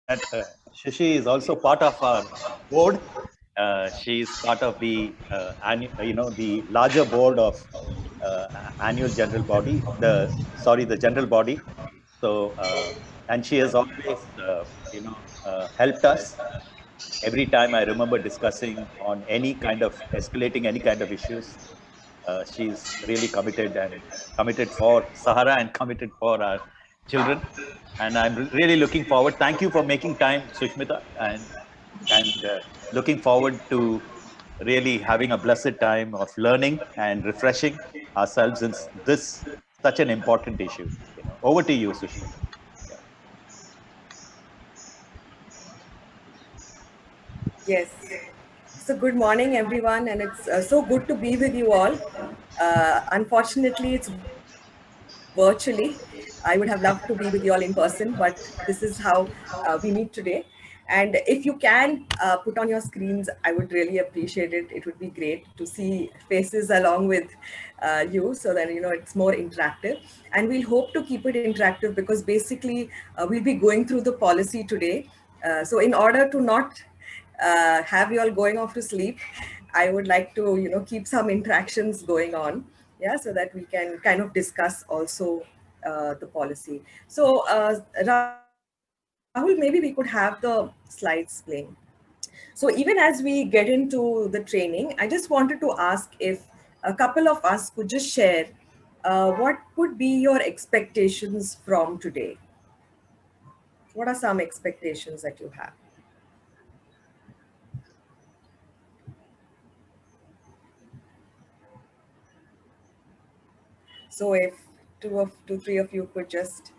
that Shishi is also part of our board. She is part of the the larger board of uh, annual general body. The general body. So and she has always helped us every time. I remember discussing on any kind of escalating any kind of issues. She's really committed for Sahara and committed for our children. And I'm really looking forward. Thank you for making time, Sushmita, and looking forward to really having a blessed time of learning and refreshing ourselves in this such an important issue. Over to you, Sushmita. Yeah. Yes. So, good morning, everyone, and it's so good to be with you all. Unfortunately, it's virtually. I would have loved to be with you all in person, but this is how we meet today. And if you can put on your screens, I would really appreciate it. It would be great to see faces along with you, so that it's more interactive. And we'll hope to keep it interactive because basically we'll be going through the policy today. So, in order to not have you all going off to sleep, I would like to keep some interactions going on, yeah, so that we can kind of discuss also the policy. So Rahul, maybe we could have the slides playing. So even as we get into the training, I just wanted to ask if a couple of us could just share what would be your expectations from today. What are some expectations that you have? So if three of you could just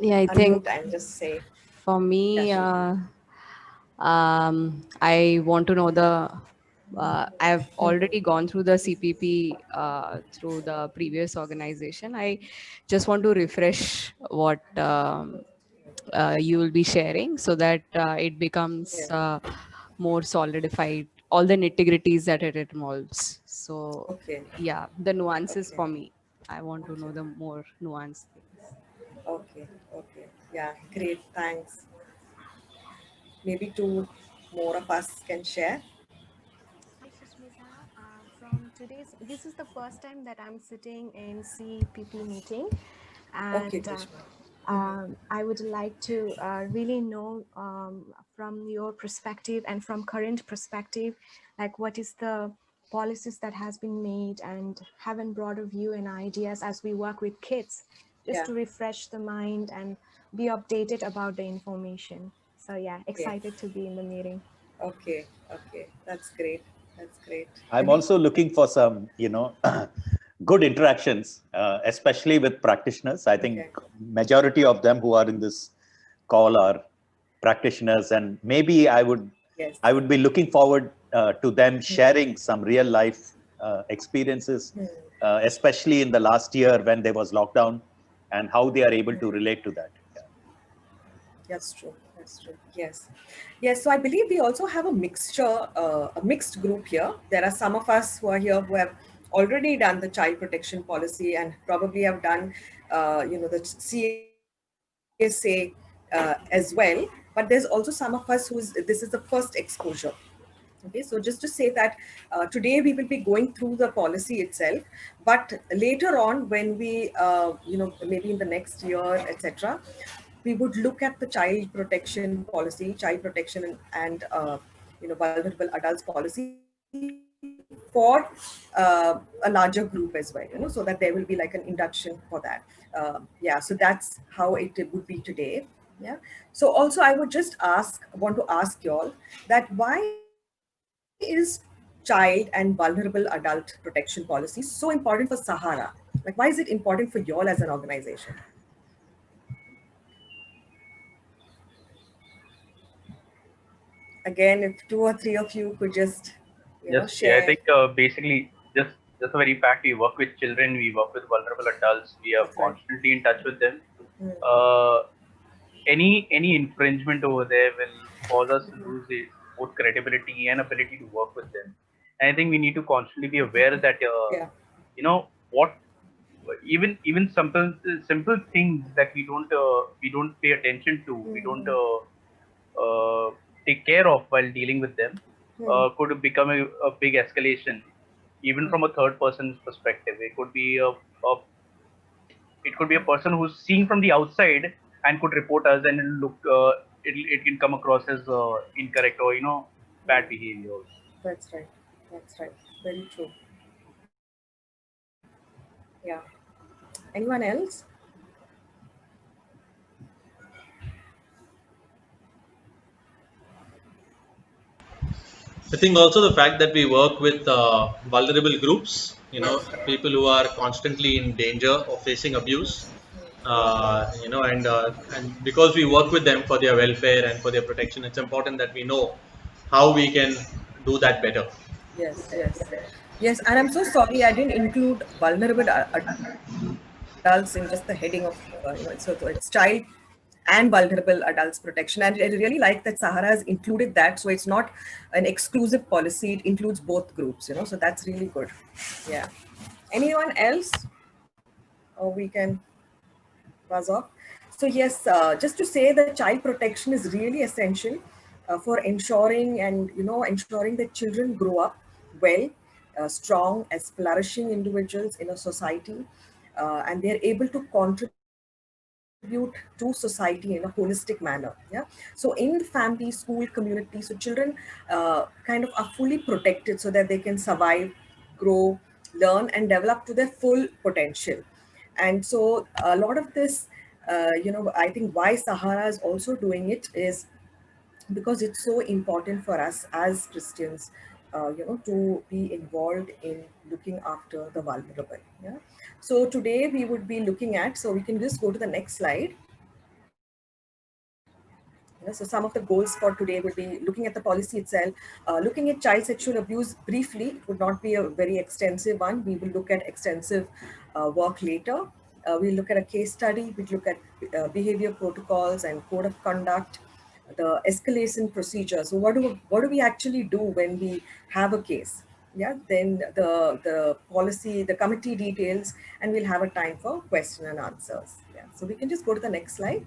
Yeah, I think unmute and just say, for me, yeah, Shruti. I want to know I've already gone through the CPP through the previous organization. I just want to refresh what you will be sharing so that it becomes Yeah. more solidified, all the nitty-gritties that it involves. So, Okay. yeah, the nuances Okay. for me. I want to know the more nuanced things. Okay. Okay. Yeah. Great. Thanks. Maybe two more of us can share. Hi Sushmita. From today's, this is the first time that I'm sitting in CPP meeting, Okay, and Grishma. I would like to really know from your perspective and from current perspective, like what is the policies that has been made, and have a broader view and ideas as we work with kids, just Yeah. to refresh the mind and be updated about the information. So yeah, Okay. excited to be in the meeting. Okay. Okay. That's great. That's great. I'm also looking for some, good interactions, especially with practitioners. I think Okay. majority of them who are in this call are practitioners, and maybe Yes. I would be looking forward to them sharing some real life experiences, especially in the last year when there was lockdown, and how they are able to relate to that. Yeah. That's true. That's true. Yes. Yes. So I believe we also have a mixed group here. There are some of us who are here who have already done the child protection policy and probably have done, the CSA as well. But there's also some of us this is the first exposure. Okay, so just to say that today we will be going through the policy itself, but later on when we, maybe in the next year, etc., we would look at the child protection policy, child protection vulnerable adults policy for a larger group as well, so that there will be like an induction for that. Yeah, so that's how it would be today. Yeah. So also I would just want to ask y'all that why is child and vulnerable adult protection policy so important for Sahara? Like, why is it important for y'all as an organization? Again, if two or three of you could just, Just yeah, I share. think basically just a very fact. We work with children, we work with vulnerable adults. We are That's right. constantly in touch with them. Uh, any infringement over there will cause us to lose both credibility and ability to work with them. And I think we need to constantly be aware that Yeah. what even simple things that we don't pay attention to, we don't take care of while dealing with them, could become a big escalation, even from a third person's perspective. It could be a person who's seeing from the outside and could report us, and it can come across as incorrect or bad behavior. That's right. That's right. Very true. Yeah. Anyone else? I think also the fact that we work with vulnerable groups, people who are constantly in danger of facing abuse, and because we work with them for their welfare and for their protection, it's important that we know how we can do that better. Yes, yes, yes. And I'm so sorry I didn't include vulnerable adults in just the heading of so it's child and vulnerable adults protection. And I really like that Sahara has included that, so it's not an exclusive policy. It includes both groups. So that's really good. Yeah. Anyone else? Or we can buzz off. So yes, just to say that child protection is really essential for ensuring that children grow up well, strong as flourishing individuals in a society, and they're able to contribute to society in a holistic manner. Yeah. So in the family, school, community, so children kind of are fully protected so that they can survive, grow, learn, and develop to their full potential. And so a lot of this, I think why Sahara is also doing it is because it's so important for us as Christians, to be involved in looking after the vulnerable. Yeah. So today we would be looking at, so we can just go to the next slide. So some of the goals for today would be looking at the policy itself, looking at child sexual abuse briefly. It would not be a very extensive one. We will look at extensive work later. We'll look at a case study. We'll look at behavior protocols and code of conduct, the escalation procedure. So what do we actually do when we have a case? Yeah, then the policy, the committee details, and we'll have a time for question and answers. Yeah, so we can just go to the next slide.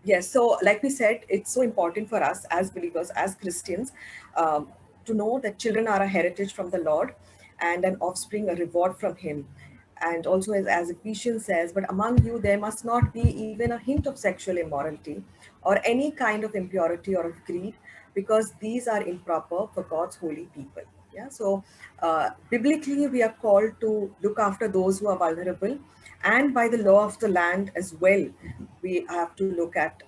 Yes, so like we said, it's so important for us as believers, as Christians, to know that children are a heritage from the Lord and an offspring, a reward from Him. And also, as Ephesians says, but among you there must not be even a hint of sexual immorality or any kind of impurity or of greed, because these are improper for God's holy people. Yeah, so biblically, we are called to look after those who are vulnerable, and by the law of the land as well, we have to look at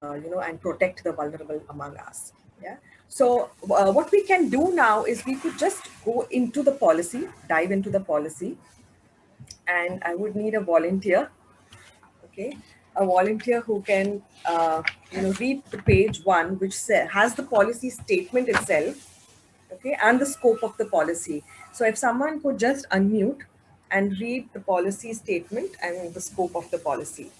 and protect the vulnerable among us. Yeah. So what we can do now is we could just go into the policy, dive into the policy, and I would need a volunteer. Okay, a volunteer who can read the page 1, which has the policy statement itself. Okay, and the scope of the policy. So if someone could just unmute and read the policy statement and the scope of the policy.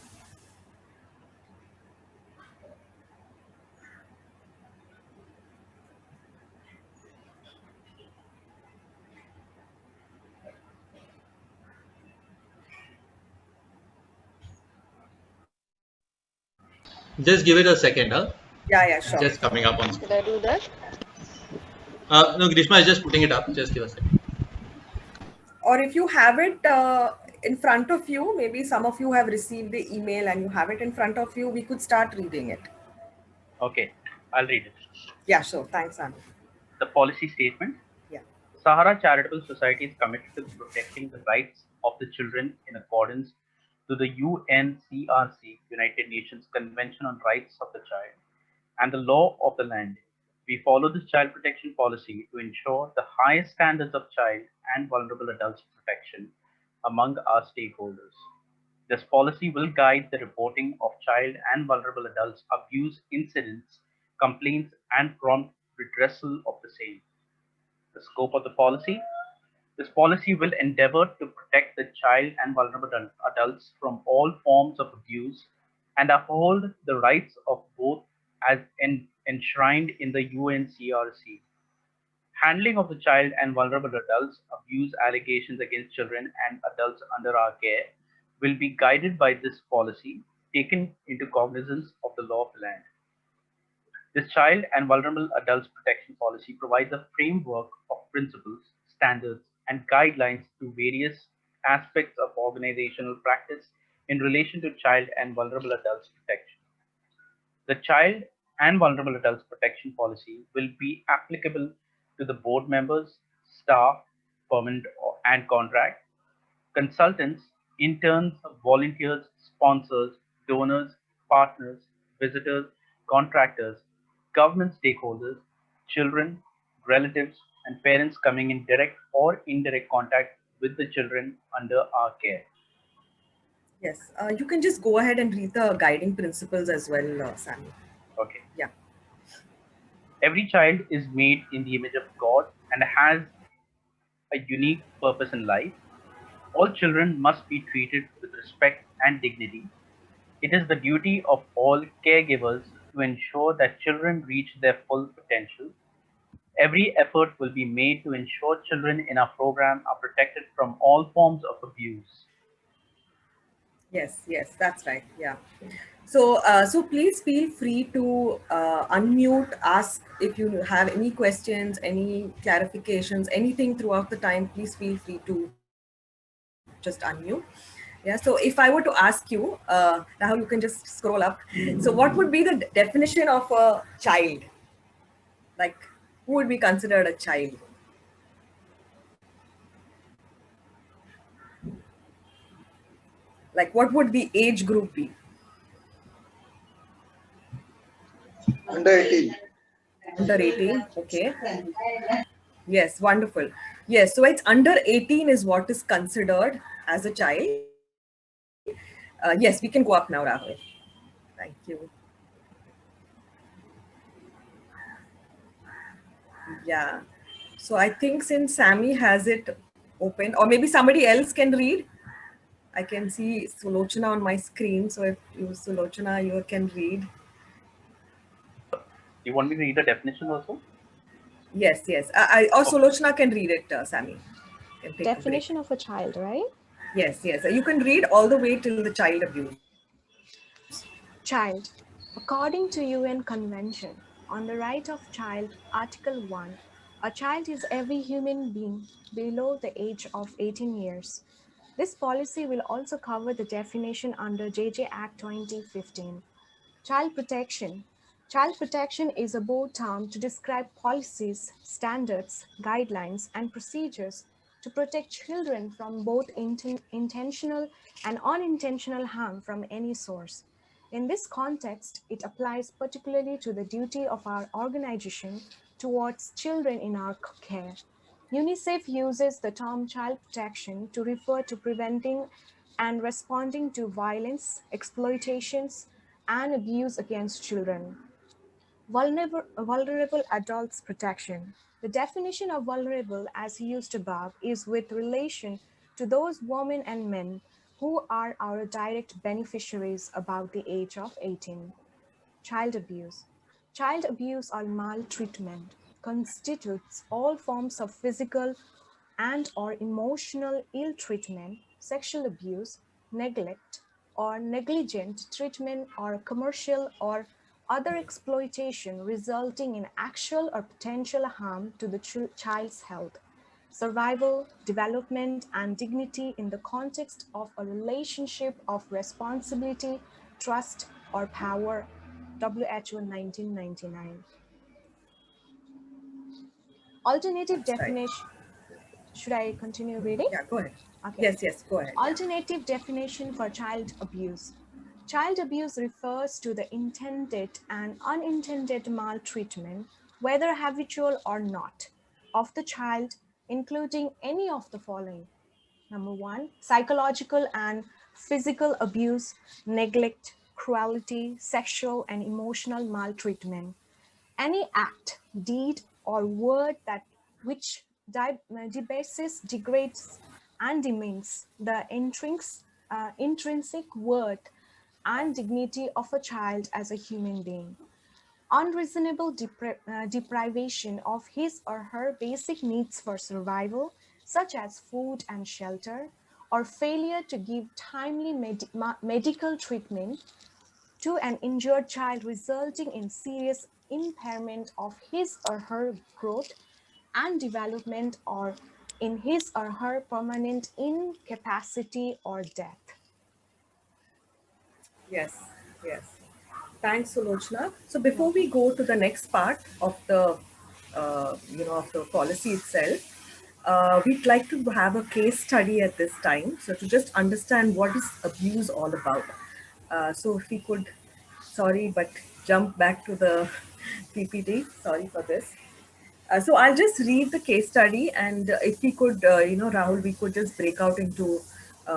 Just give it a second, huh? Yeah, sure. Just coming up on screen. Should I do that? No, Grishma is just putting it up. Just give us a second. Or if you have it in front of you, maybe some of you have received the email and you have it in front of you, we could start reading it. Okay, I'll read it. Yeah, sure. Thanks, Anu. The policy statement. Yeah. Sahara Charitable Society is committed to protecting the rights of the children in accordance to the UNCRC, United Nations Convention on Rights of the Child, and the law of the land. We follow this child protection policy to ensure the highest standards of child and vulnerable adults protection among our stakeholders. This policy will guide the reporting of child and vulnerable adults abuse incidents, complaints, and prompt redressal of the same. The scope of the policy. This policy will endeavor to protect the child and vulnerable adults from all forms of abuse and uphold the rights of both as enshrined in the UNCRC. Handling of the child and vulnerable adults, abuse allegations against children and adults under our care will be guided by this policy, taken into cognizance of the law of the land. This Child and Vulnerable Adults Protection Policy provides a framework of principles, standards, and guidelines to various aspects of organizational practice in relation to child and vulnerable adults protection. The Child and Vulnerable Adults Protection Policy will be applicable to the board members, staff, permanent and contract, consultants, interns, volunteers, sponsors, donors, partners, visitors, contractors, government stakeholders, children, relatives, and parents coming in direct or indirect contact with the children under our care. Yes, you can just go ahead and read the guiding principles as well, Sammy. Okay. Yeah. Every child is made in the image of God and has a unique purpose in life. All children must be treated with respect and dignity. It is the duty of all caregivers to ensure that children reach their full potential. Every effort will be made to ensure children in our program are protected from all forms of abuse. Yes, yes, that's right. Yeah. So, so please feel free to unmute, ask if you have any questions, any clarifications, anything throughout the time. Please feel free to just unmute. Yeah. So, if I were to ask you, Rahul, you can just scroll up. So, what would be the definition of a child? Like, who would be considered a child? Like, what would the age group be? Under 18. Under 18. Okay. Yes, wonderful. Yes, so it's under 18 is what is considered as a child. Yes, we can go up now, Rahul. Thank you. Yeah. So I think since Sammy has it open, or maybe somebody else can read. I can see Sulochana on my screen. So if you, Sulochana, you can read. You want me to read the definition also? Yes, yes. Or Sulochana can read it, Sammy. Can take Definition of a child, right? Yes, yes. You can read all the way till the child abuse. Child. According to UN Convention on the Right of Child, Article 1, a child is every human being below the age of 18 years. This policy will also cover the definition under JJ Act 2015. Child protection. Child protection is a broad term to describe policies, standards, guidelines, and procedures to protect children from both intentional and unintentional harm from any source. In this context, it applies particularly to the duty of our organization towards children in our care. UNICEF uses the term child protection to refer to preventing and responding to violence, exploitations, and abuse against children. Vulnerable adults protection. The definition of vulnerable as used above is with relation to those women and men who are our direct beneficiaries above the age of 18. Child abuse. Child abuse or maltreatment constitutes all forms of physical and or emotional ill treatment, sexual abuse, neglect, or negligent treatment or commercial or other exploitation resulting in actual or potential harm to the child's health, survival, development, and dignity in the context of a relationship of responsibility, trust, or power. WHO 1999. Alternative That's right. definition. Should I continue reading? Yeah, go ahead. Okay. Yes, yes, go ahead. Yeah. Alternative definition for child abuse. Child abuse refers to the intended and unintended maltreatment, whether habitual or not, of the child, including any of the following. Number one, psychological and physical abuse, neglect, cruelty, sexual and emotional maltreatment. Any act, deed, or word that which debases, degrades, and demeans the intrinsic worth and dignity of a child as a human being. unreasonable deprivation of his or her basic needs for survival, such as food and shelter, or failure to give timely medical treatment to an injured child, resulting in serious impairment of his or her growth and development, or in his or her permanent incapacity or death. Yes, yes. Thanks, Sulochana. So before we go to the next part of the, of the policy itself, we'd like to have a case study at this time. So to just understand what is abuse all about. So if we could, sorry, but jump back to the PPT. Sorry for this. So I'll just read the case study, and if we could, Rahul, we could just break out into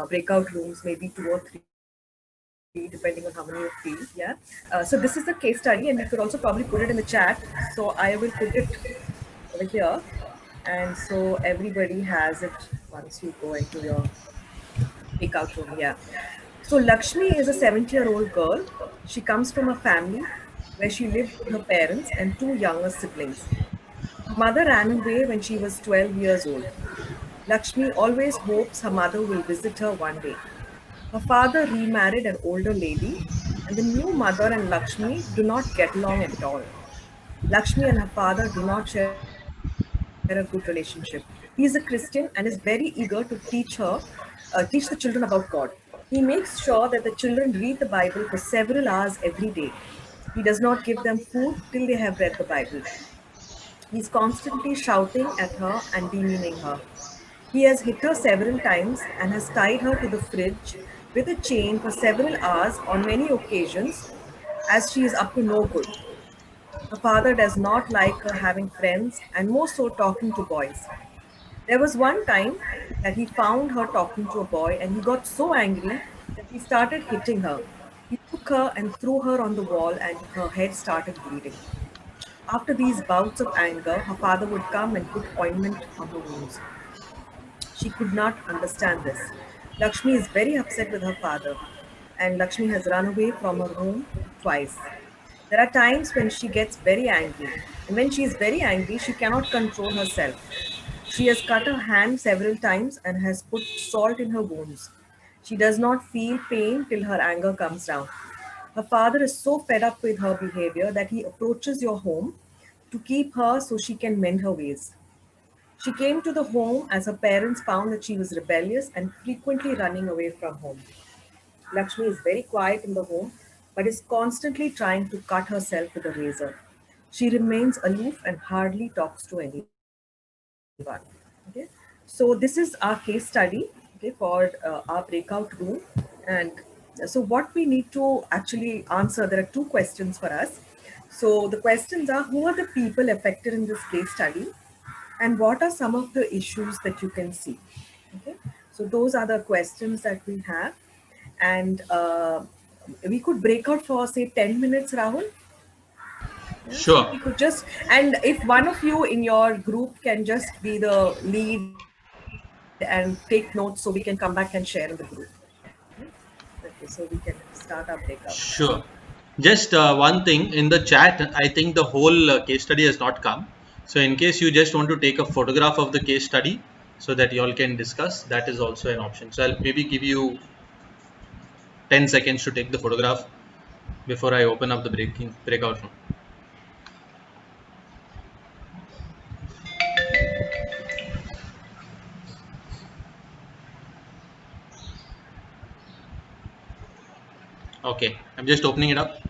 breakout rooms, maybe 2 or 3, depending on how many you feel. Yeah. So this is the case study, and we could also probably put it in the chat. So I will put it over here, and so everybody has it once you go into your breakout room. Yeah. So Lakshmi is a 70-year-old girl. She comes from a family where she lived with her parents and 2 younger siblings. Her mother ran away when she was 12 years old. Lakshmi always hopes her mother will visit her one day. Her father remarried an older lady, and the new mother and Lakshmi do not get along at all. Lakshmi and her father do not share a good relationship. He is a Christian and is very eager to teach the children about God. He makes sure that the children read the Bible for several hours every day. He does not give them food till they have read the Bible. He's constantly shouting at her and demeaning her. He has hit her several times and has tied her to the fridge with a chain for several hours on many occasions, as she is up to no good. Her father does not like her having friends, and more so talking to boys. There was one time that he found her talking to a boy, and he got so angry that he started hitting her. He took her and threw her on the wall, and her head started bleeding. After these bouts of anger, her father would come and put ointment on her wounds. She could not understand this. Lakshmi is very upset with her father, and Lakshmi has run away from her home twice. There are times when she gets very angry, and when she is very angry, she cannot control herself. She has cut her hand several times and has put salt in her wounds. She does not feel pain till her anger comes down. Her father is so fed up with her behavior that he approaches your home to keep her so she can mend her ways. She came to the home as her parents found that she was rebellious and frequently running away from home. Lakshmi is very quiet in the home but is constantly trying to cut herself with a razor. She remains aloof and hardly talks to anyone. Okay, so this is our case study, okay, for our breakout room. And so what we need to actually answer, there are 2 questions for us. So the questions are, who are the people affected in this case study, and what are some of the issues that you can see? Okay, so those are the questions that we have, and we could break out for say 10 minutes, Rahul. Yeah, so Sure. we could just, and if one of you in your group can just be the lead and take notes so we can come back and share in the group. Okay, so we can start our breakout. Sure. Just one thing in the chat, I think the whole case study has not come. So in case you just want to take a photograph of the case study so that you all can discuss, that is also an option. So I'll maybe give you 10 seconds to take the photograph before I open up the breakout room. Okay, I'm just opening it up.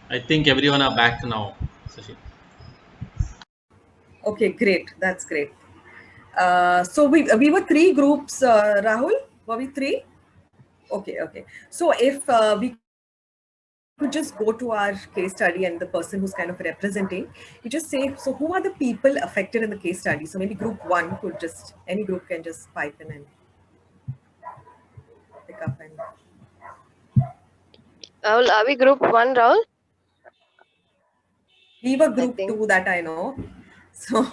I think everyone are back now, Sashi. Okay, great. That's great. So we were 3 groups, Rahul. Were we 3? Okay, okay. So if we could just go to our case study and the person who's kind of representing, you just say, so who are the people affected in the case study? So maybe group 1 could just, any group can just pipe in and pick up and. Rahul, are we group 1, Rahul? were group think. 2 that I know. So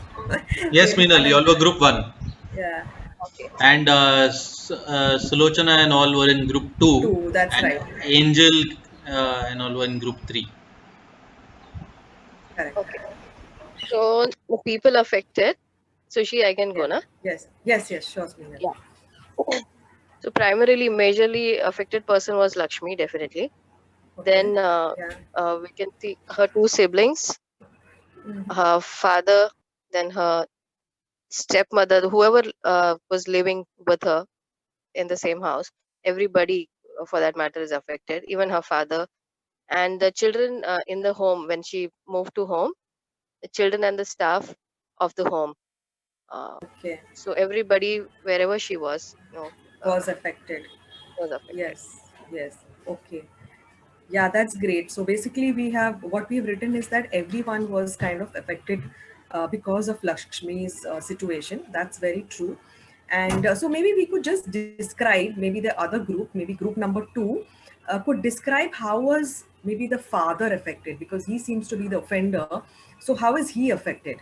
Yes, maybe Meenal, you all were group 1. yeah, Okay. And Sulochana and all were in group 2. 2. That's And right. Angel and all were in group 3. Correct. Okay. So the people affected. Sushi, I can go, Yeah. na? Yes. Yes. Yes. Sure, Smeena. Yeah. So primarily, majorly affected person was Lakshmi, definitely. Okay. Then Yeah. we can see her 2 siblings, her father, then her stepmother, whoever was living with her in the same house. Everybody, for that matter, is affected. Even her father and the children in the home when she moved to home. The children and the staff of the home. Okay. So everybody, wherever she was, Was affected. was affected. Yes. Yes. Okay. Yeah, that's great. So basically, what we've written is that everyone was kind of affected because of Lakshmi's situation. That's very true. And so maybe we could just describe, maybe the other group, maybe group number 2, could describe how was maybe the father affected, because he seems to be the offender. So how is he affected?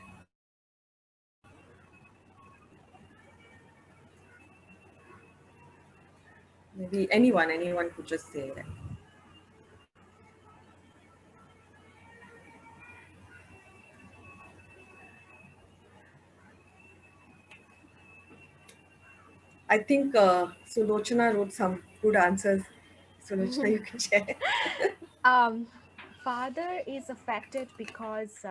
Maybe anyone could just say that. I think Sulochana wrote some good answers. Sulochana, you can share. Father is affected because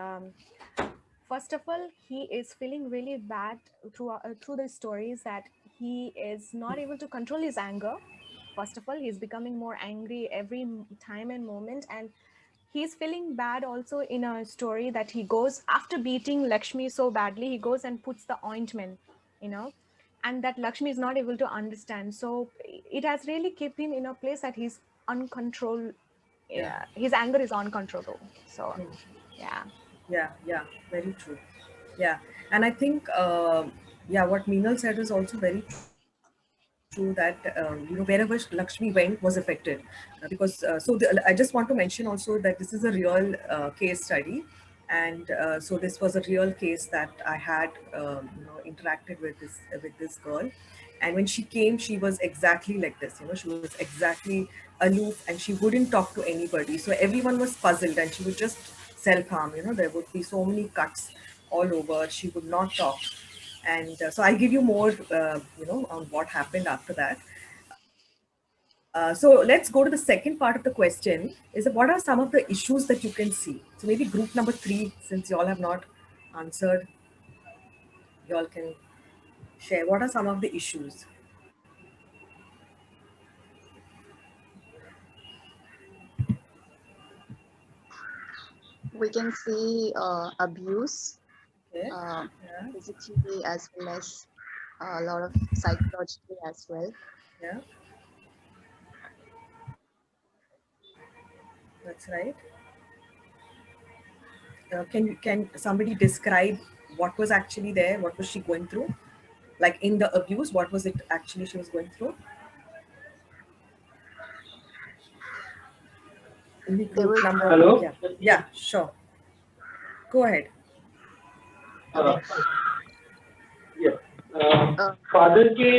first of all, he is feeling really bad through the stories that he is not able to control his anger. First of all, he's becoming more angry every time and moment, and he's feeling bad also in a story that he goes after beating Lakshmi so badly, he goes and puts the ointment, and that Lakshmi is not able to understand. So it has really kept him in a place that he's uncontrolled. Yeah, his anger is uncontrollable. So Yeah, very true. Yeah, and I think what Meenal said is also very true, that wherever Lakshmi went was affected, because I just want to mention also that this is a real case study, and so this was a real case that I had interacted with this girl, and when she came, she was exactly like this. She was exactly aloof, and she wouldn't talk to anybody. So everyone was puzzled, and she would just self harm. There would be so many cuts all over. She would not talk, and so I'll give you more, on what happened after that. So let's go to the second part of the question, is that what are some of the issues that you can see? So maybe group number 3, since you all have not answered, you all can share. What are some of the issues? We can see abuse, Okay. uh, Yeah. physically as well as a lot of psychologically as well. Yeah. That's right. Can somebody describe what was actually there? What was she going through? Like in the abuse, what was it actually she was going through? In the There group was number. Hello? Yeah, sure. Go ahead. Uh, yes. uh, father के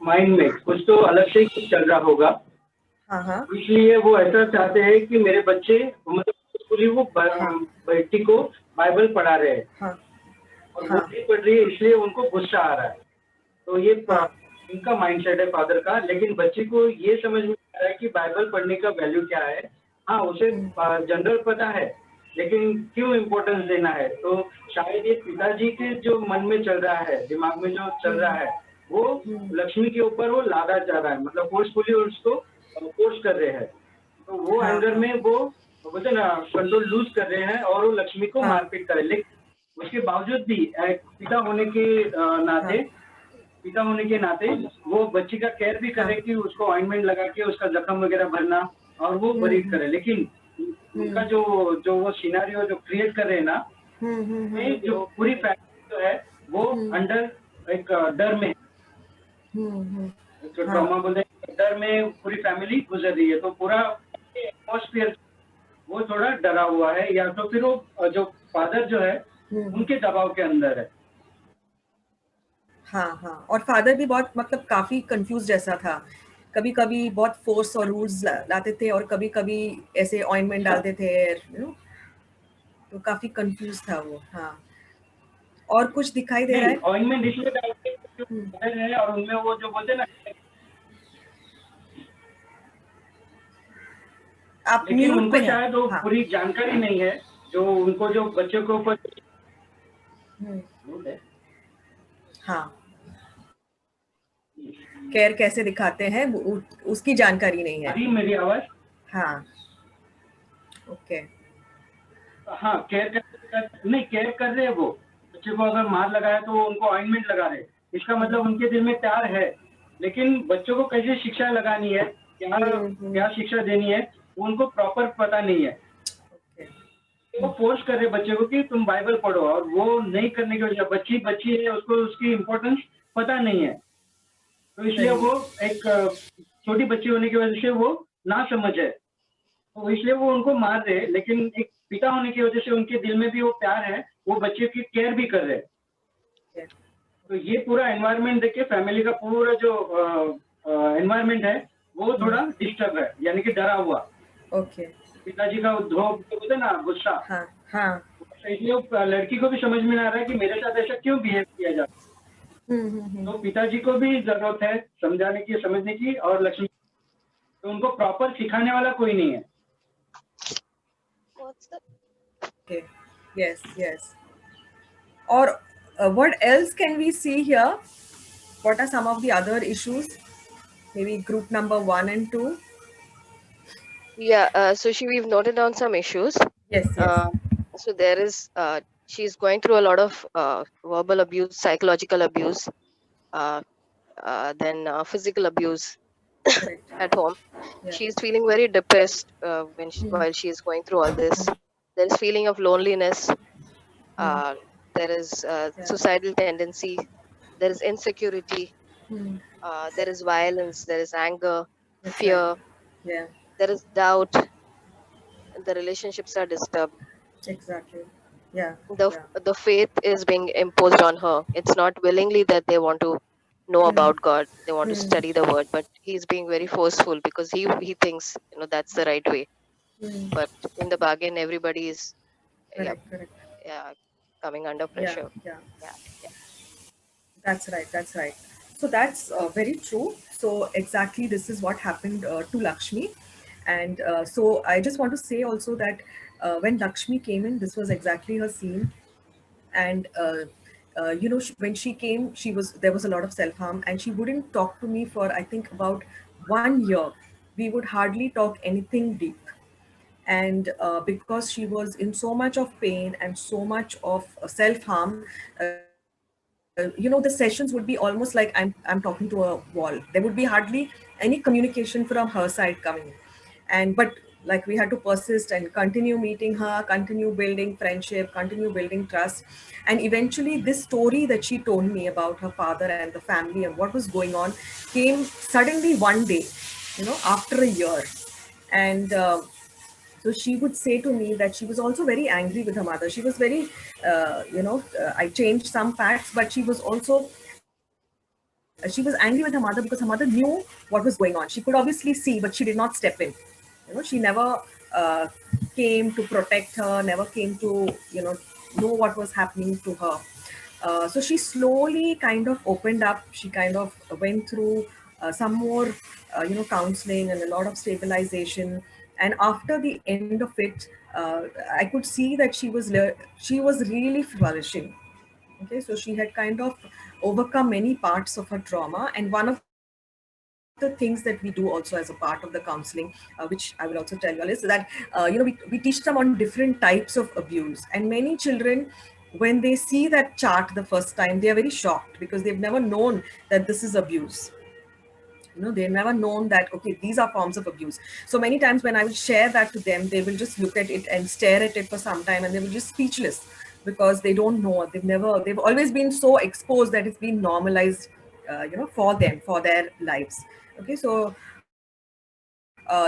mind में कुछ तो अलग से ही कुछ चल रहा होगा, हाँ इसलिए वो ऐसा चाहते हैं कि मेरे बच्चे मतलब स्कूली वो बेटी को बाइबल पढ़ा रहे हैं हाँ और वो नहीं पढ़ रही है, इसलिए उनको गुस्सा आ रहा है. तो ये इनका माइंडसेट है फादर का, लेकिन बच्चे को ये समझ में आ रहा है कि बाइबल पढ़ने का वैल्यू क्या है. हाँ, उसे जनरल पता है, लेकिन क्यों इम्पोर्टेंस देना है. तो शायद ये पिताजी के जो मन में चल रहा है, दिमाग में जो चल रहा है, वो लक्ष्मी के ऊपर वो लादा जा रहा है, मतलब फोर्सफुली उसको फोर्स कर रहे हैं. तो वो एंगर में वो बोलते ना कंट्रोल लूज कर रहे हैं और वो लक्ष्मी को मारपीट करे. लेकिन उसके बावजूद भी पिता होने के नाते वो बच्ची का केयर भी करे कि उसको ऑइंटमेंट लगा के उसका जख्म वगैरह भरना और वो बरीड करे. लेकिन उनका जो वो सिनेरियो जो क्रिएट कर रहे हैं ना, जो पूरी फैमिली जो है वो अंडर एक डर में, ट्रॉमा बोलते हैं, डर में पूरी फैमिली गुजर रही है. तो पूरा एटमॉस्फेयर वो थोड़ा डरा हुआ है, या तो फिर वो जो फादर जो है उनके दबाव के अंदर है। हाँ हाँ, और फादर भी बहुत मतलब काफी कंफ्यूज जैसा था, कभी कभी बहुत फोर्स और रूल्स लाते थे और कभी कभी ऐसे ऑइंटमेंट डालते थे, तो काफी कंफ्यूज था वो। हाँ, और कुछ दिखाई दे रहा नहीं, है? ऑइंटमेंट इसलिए डालते हैं क्योंकि फादर है और उनमें वो जो बोलते हैं ना, आप लेकिन म्यूट उनको पे हैं। शायद वो हाँ। पूरी जानकारी नहीं है जो उनको जो बच्चे को ऊपर। हाँ, केयर कैसे दिखाते हैं उसकी जानकारी नहीं है। अभी मेरी आवाज? हाँ, ओके। हाँ, नहीं, केयर कर रहे हैं वो बच्चे को, अगर मार लगाया तो उनको ऑइंटमेंट लगा रहे, इसका मतलब उनके दिल में प्यार है, लेकिन बच्चों को कैसे शिक्षा लगानी है, क्या शिक्षा देनी है, वो उनको प्रॉपर पता नहीं है। वो फोर्स कर रहे बच्चे को कि तुम बाइबल पढ़ो, और वो नहीं करने की वजह, बच्ची है, उसको उसकी इम्पोर्टेंस पता नहीं है, तो इसलिए वो एक छोटी बच्ची होने की वजह से वो ना समझ है, तो इसलिए वो उनको मार रहे, लेकिन एक पिता होने की वजह से उनके दिल में भी वो प्यार है, वो बच्चे की केयर भी कर रहे हैं। तो ये पूरा एनवायरनमेंट देखिए, फैमिली का पूरा जो एनवायरनमेंट है वो थोड़ा डिस्टर्ब है, यानी कि डरा हुआ। ओके। पिताजी का उद्योग बोलते हैं ना, गुस्सा। हाँ हाँ। इसलिए लड़की को भी समझ में आ रहा है कि मेरे साथ ऐसा क्यों बिहेव किया जाता है। तो पिताजी को भी जरूरत है समझाने की, समझने की, और लक्ष्मी तो उनको प्रॉपर सिखाने वाला कोई नहीं है। Okay. Yes, yes. Or what else can we see here? What are some of the other issues? Maybe group number 1 and 2. Yeah, so we've noted down some issues. Yes, yes. So there is, she's going through a lot of verbal abuse, psychological abuse, then physical abuse at home. Yeah. She's feeling very depressed while she is going through all this. There is feeling of loneliness. There is suicidal tendency. There is insecurity. There is violence. There is anger, That's fear. right. Yeah, There is doubt. The relationships are disturbed. exactly. Yeah. The faith is being imposed on her. It's not willingly that they want to know about God. They want to study the word, but he's being very forceful because he thinks that's the right way. But in the bargain, everybody is Correct. coming under pressure. Yeah. That's right. That's right. So that's very true. So exactly this is what happened to Lakshmi. And so I just want to say also that when Lakshmi came in, this was exactly her scene. And when she came, there was a lot of self-harm, and she wouldn't talk to me for I think about 1 year. We would hardly talk anything deep. And because she was in so much of pain and so much of self-harm, the sessions would be almost like I'm talking to a wall. There would be hardly any communication from her side coming. But like we had to persist and continue meeting her, continue building friendship, continue building trust. And eventually this story that she told me about her father and the family and what was going on came suddenly one day, after a year. And so she would say to me that she was also very angry with her mother. She was very, I changed some facts, but she was also, she was angry with her mother because her mother knew what was going on. She could obviously see, but she did not step in. She never came to protect her, never came to, know what was happening to her. So she slowly kind of opened up. She kind of went through some more, counseling and a lot of stabilization. And after the end of it, I could see that she was really flourishing. Okay, so she had kind of overcome many parts of her trauma, and one of the things that we do also as a part of the counseling, which I will also tell you all, is that we teach them on different types of abuse. And many children, when they see that chart the first time, they are very shocked because they've never known that this is abuse. They've never known that, okay, these are forms of abuse. So many times when I will share that to them, they will just look at it and stare at it for some time, and they will just speechless because they don't know. They've always been so exposed that it's been normalized, for them, for their lives. Okay, so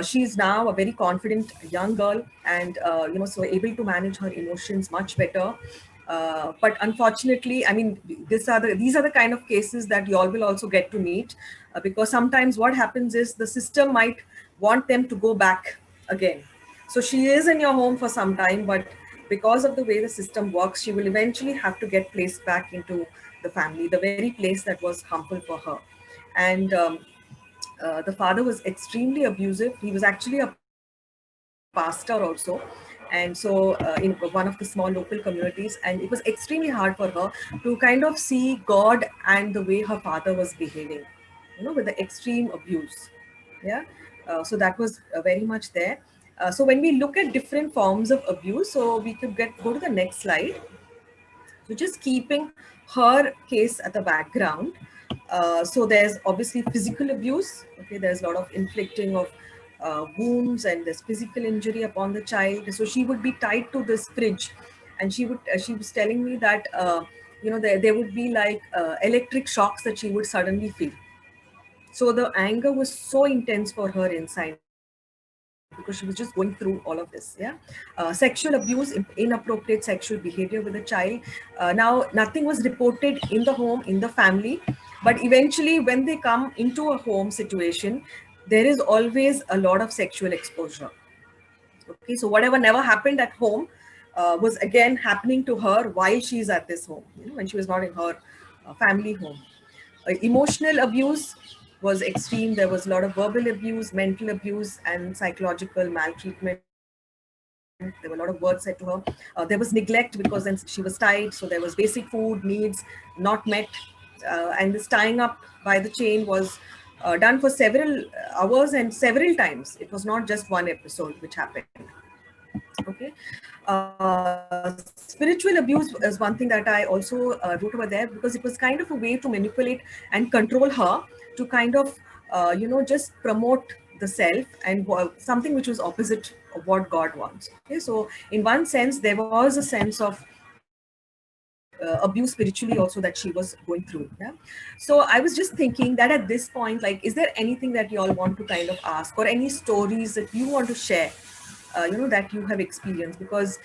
She's now a very confident young girl, and so able to manage her emotions much better. But unfortunately, I mean, these are the kind of cases that you all will also get to meet, because sometimes what happens is the system might want them to go back again. So she is in your home for some time, but because of the way the system works, she will eventually have to get placed back into the family, the very place that was harmful for her. And the father was extremely abusive. He was actually a pastor also, and so in one of the small local communities, and it was extremely hard for her to kind of see God and the way her father was behaving, with the extreme abuse. Yeah. So that was very much there. So when we look at different forms of abuse, so we could go to the next slide. So just keeping her case at the background. So there's obviously physical abuse. Okay, there's a lot of inflicting of wounds, and there's physical injury upon the child. So she would be tied to this fridge, and she was telling me that there would be like electric shocks that she would suddenly feel. So the anger was so intense for her inside, because she was just going through all of this. Yeah. Sexual abuse, inappropriate sexual behavior with a child. Now nothing was reported in the home, in the family, but eventually when they come into a home situation, there is always a lot of sexual exposure. Okay, so whatever never happened at home was again happening to her while she's at this home, when she was not in her family home. Emotional abuse was extreme. There was a lot of verbal abuse, mental abuse, and psychological maltreatment. There were a lot of words said to her. There was neglect, because then she was tied, so there was basic food needs not met. And this tying up by the chain was done for several hours and several times. It was not just one episode which happened. Okay. Spiritual abuse is one thing that I also wrote over there, because it was kind of a way to manipulate and control her, to kind of just promote the self, and something which was opposite of what God wants. Okay, so in one sense there was a sense of abuse spiritually also that she was going through. Yeah. So I was just thinking that at this point, like, is there anything that you all want to kind of ask, or any stories that you want to share, that you have experienced? Because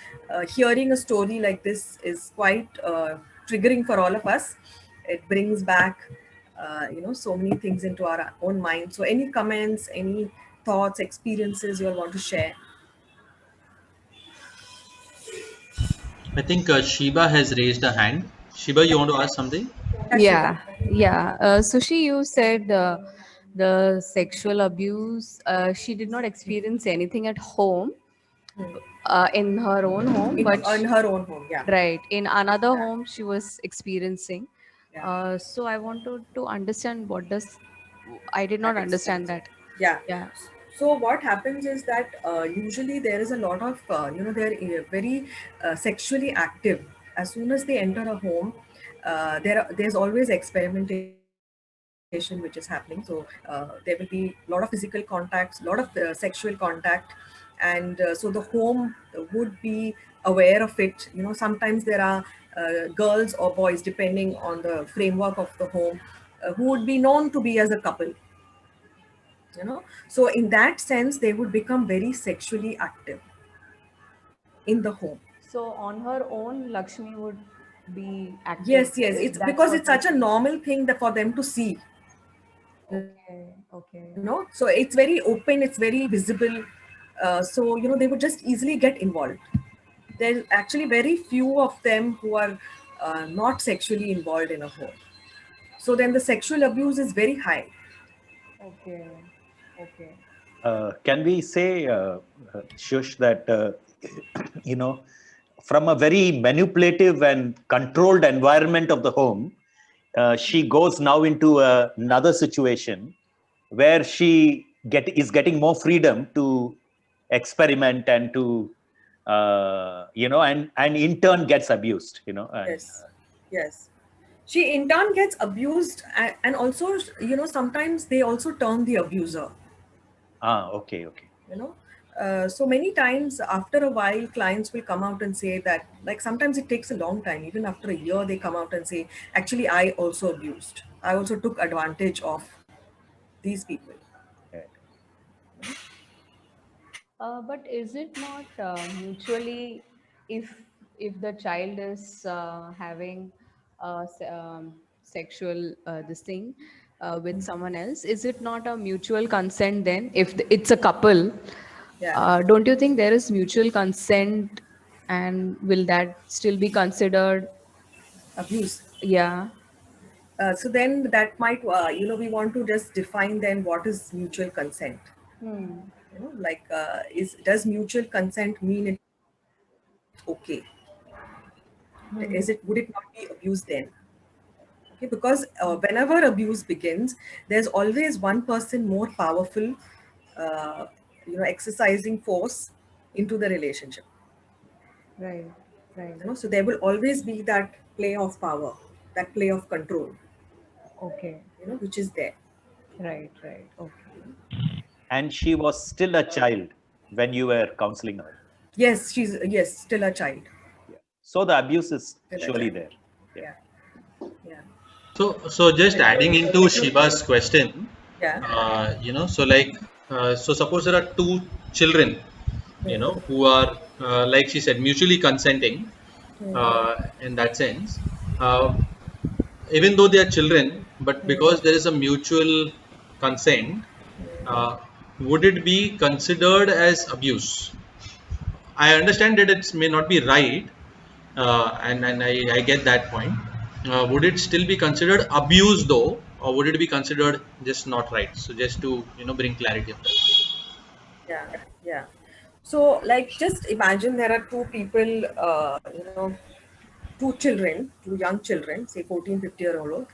hearing a story like this is quite triggering for all of us. It brings back so many things into our own mind. So any comments, any thoughts, experiences you all want to share? I think Shiba has raised a hand. Shiba, you want to ask something? Yeah, yeah. Sushi, you said the sexual abuse, she did not experience anything at home, in her own home, but In her own home. Yeah. right, in another home she was experiencing. Yeah. So I wanted to understand I did not That understand explains that. it. Yeah. Yeah. So what happens is that usually there is a lot of they're very sexually active. As soon as they enter a home, there's always experimentation which is happening. So there will be a lot of physical contacts, a lot of sexual contact, and so the home would be aware of it. Sometimes there are girls or boys, depending on the framework of the home, who would be known to be as a couple. So in that sense they would become very sexually active in the home. So on her own, Lakshmi would be active. Yes, it's That's because what it's such a normal thing that for them to see. Okay. So it's very open, it's very visible. So they would just easily get involved. There's actually very few of them who are not sexually involved in a home. So then the sexual abuse is very high. Okay. Okay. Can we say, Shush, that from a very manipulative and controlled environment of the home, she goes now into another situation where she is getting more freedom to experiment and to and in turn gets abused. Yes. She in turn gets abused, and also sometimes they also turn the abuser. Okay. So many times after a while clients will come out and say that, like, sometimes it takes a long time, even after a year they come out and say, actually I also abused, I also took advantage of these people. But is it not mutually, if the child is having sexual this thing with someone else, is it not a mutual consent then? If it's a couple, Yeah. don't you think there is mutual consent, and will that still be considered? Abuse. Yeah. So then that might, we want to just define then what is mutual consent. Hmm. Like, does mutual consent mean it's okay? Would it not be abuse then? Okay, because whenever abuse begins, there's always one person more powerful, uh, exercising force into the relationship. Right. Right. So there will always be that play of power, that play of control, Okay. which is there. Right. Right. Okay. And she was still a child when you were counseling her. Yes, she's still a child. Yeah. So the abuse is Still a surely child. there. Yeah. Yeah. So just adding into Shiva's question, Yeah. so suppose there are two children, who are, like she said, mutually consenting, in that sense, even though they are children, but because there is a mutual consent, would it be considered as abuse? I understand that it may not be right, and I get that point. Would it still be considered abuse though, or would it be considered just not right? So just to bring clarity on that. Yeah. Yeah. So, like, just imagine there are two people, two children, two young children, say 14, 50-year-old,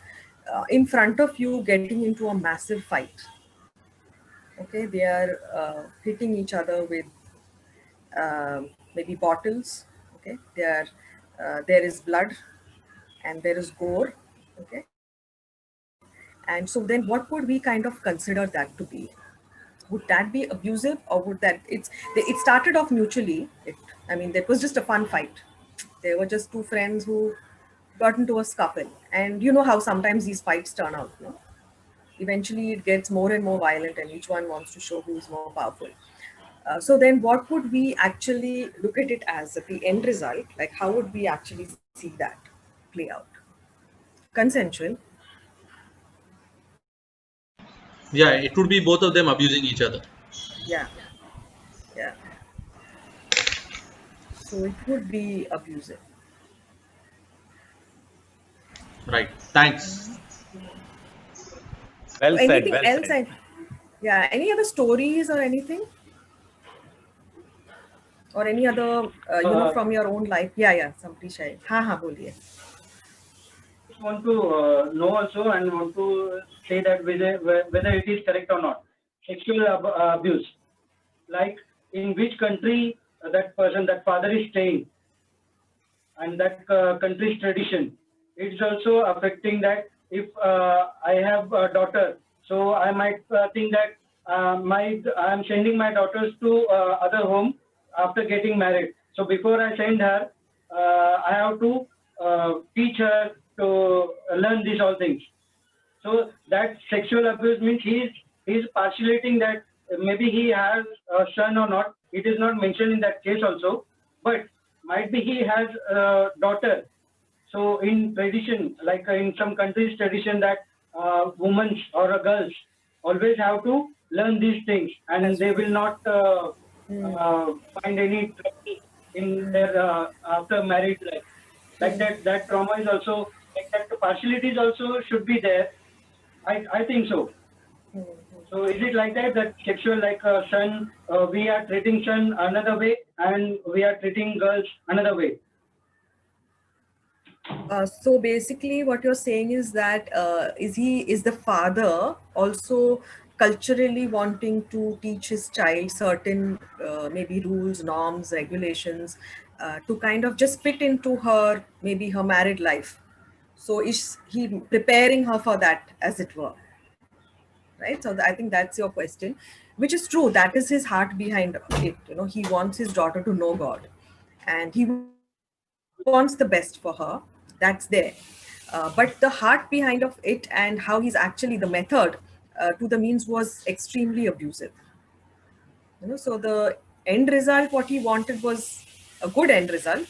in front of you getting into a massive fight. Okay, they are hitting each other with maybe bottles. Okay, there is blood and there is gore. Okay, and so then what would we kind of consider that to be? Would that be abusive, or would that it started off mutually? That was just a fun fight. They were just two friends who got into a scuffle, and you know how sometimes these fights turn out. No? Eventually, it gets more and more violent, and each one wants to show who is more powerful. So then, what would we actually look at it as at the end result? Like, how would we actually see that play out? Consensual. Yeah, it would be both of them abusing each other. Yeah. Yeah. So it would be abusive. Right. Thanks. Well said. Anything Well else? said. Yeah. Any other stories or anything? Or any other, from your own life? Yeah. Somebody share. हाँ बोलिए. Just want to know also and want to say that whether it is correct or not. Sexual abuse, like in which country that person, that father is staying, and that country's tradition. It's also affecting that if I have a daughter, so I might think that I'm sending my daughters to other home after getting married. So before I send her, I have to teach her to learn these all things. So that sexual abuse means he's postulating that maybe he has a son or not. It is not mentioned in that case also, but might be he has a daughter. So in tradition, like in some countries' tradition, that women or girls always have to learn these things, and they will not find any trouble in their after married life. Like that trauma is also, like that partialities also should be there. I think so. So is it like that sexual, like son, we are treating son another way and we are treating girls another way? So basically, what you're saying is that is the father also culturally wanting to teach his child certain maybe rules, norms, regulations to kind of just fit into her, maybe her married life. So is he preparing her for that, as it were? Right. So I think that's your question, which is true. That is his heart behind it. He wants his daughter to know God, and he wants the best for her. That's there. But the heart behind of it and how he's actually the method to the means was extremely abusive. So end result, what he wanted was a good end result,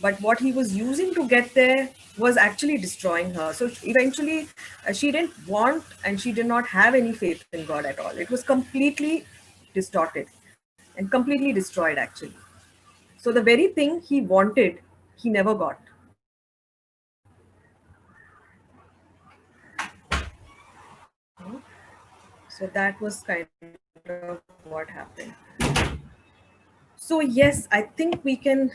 but what he was using to get there was actually destroying her. So eventually, she didn't want and she did not have any faith in God at all. It was completely distorted and completely destroyed, actually. So the very thing he wanted, he never got. So that was kind of what happened. So yes, I think we can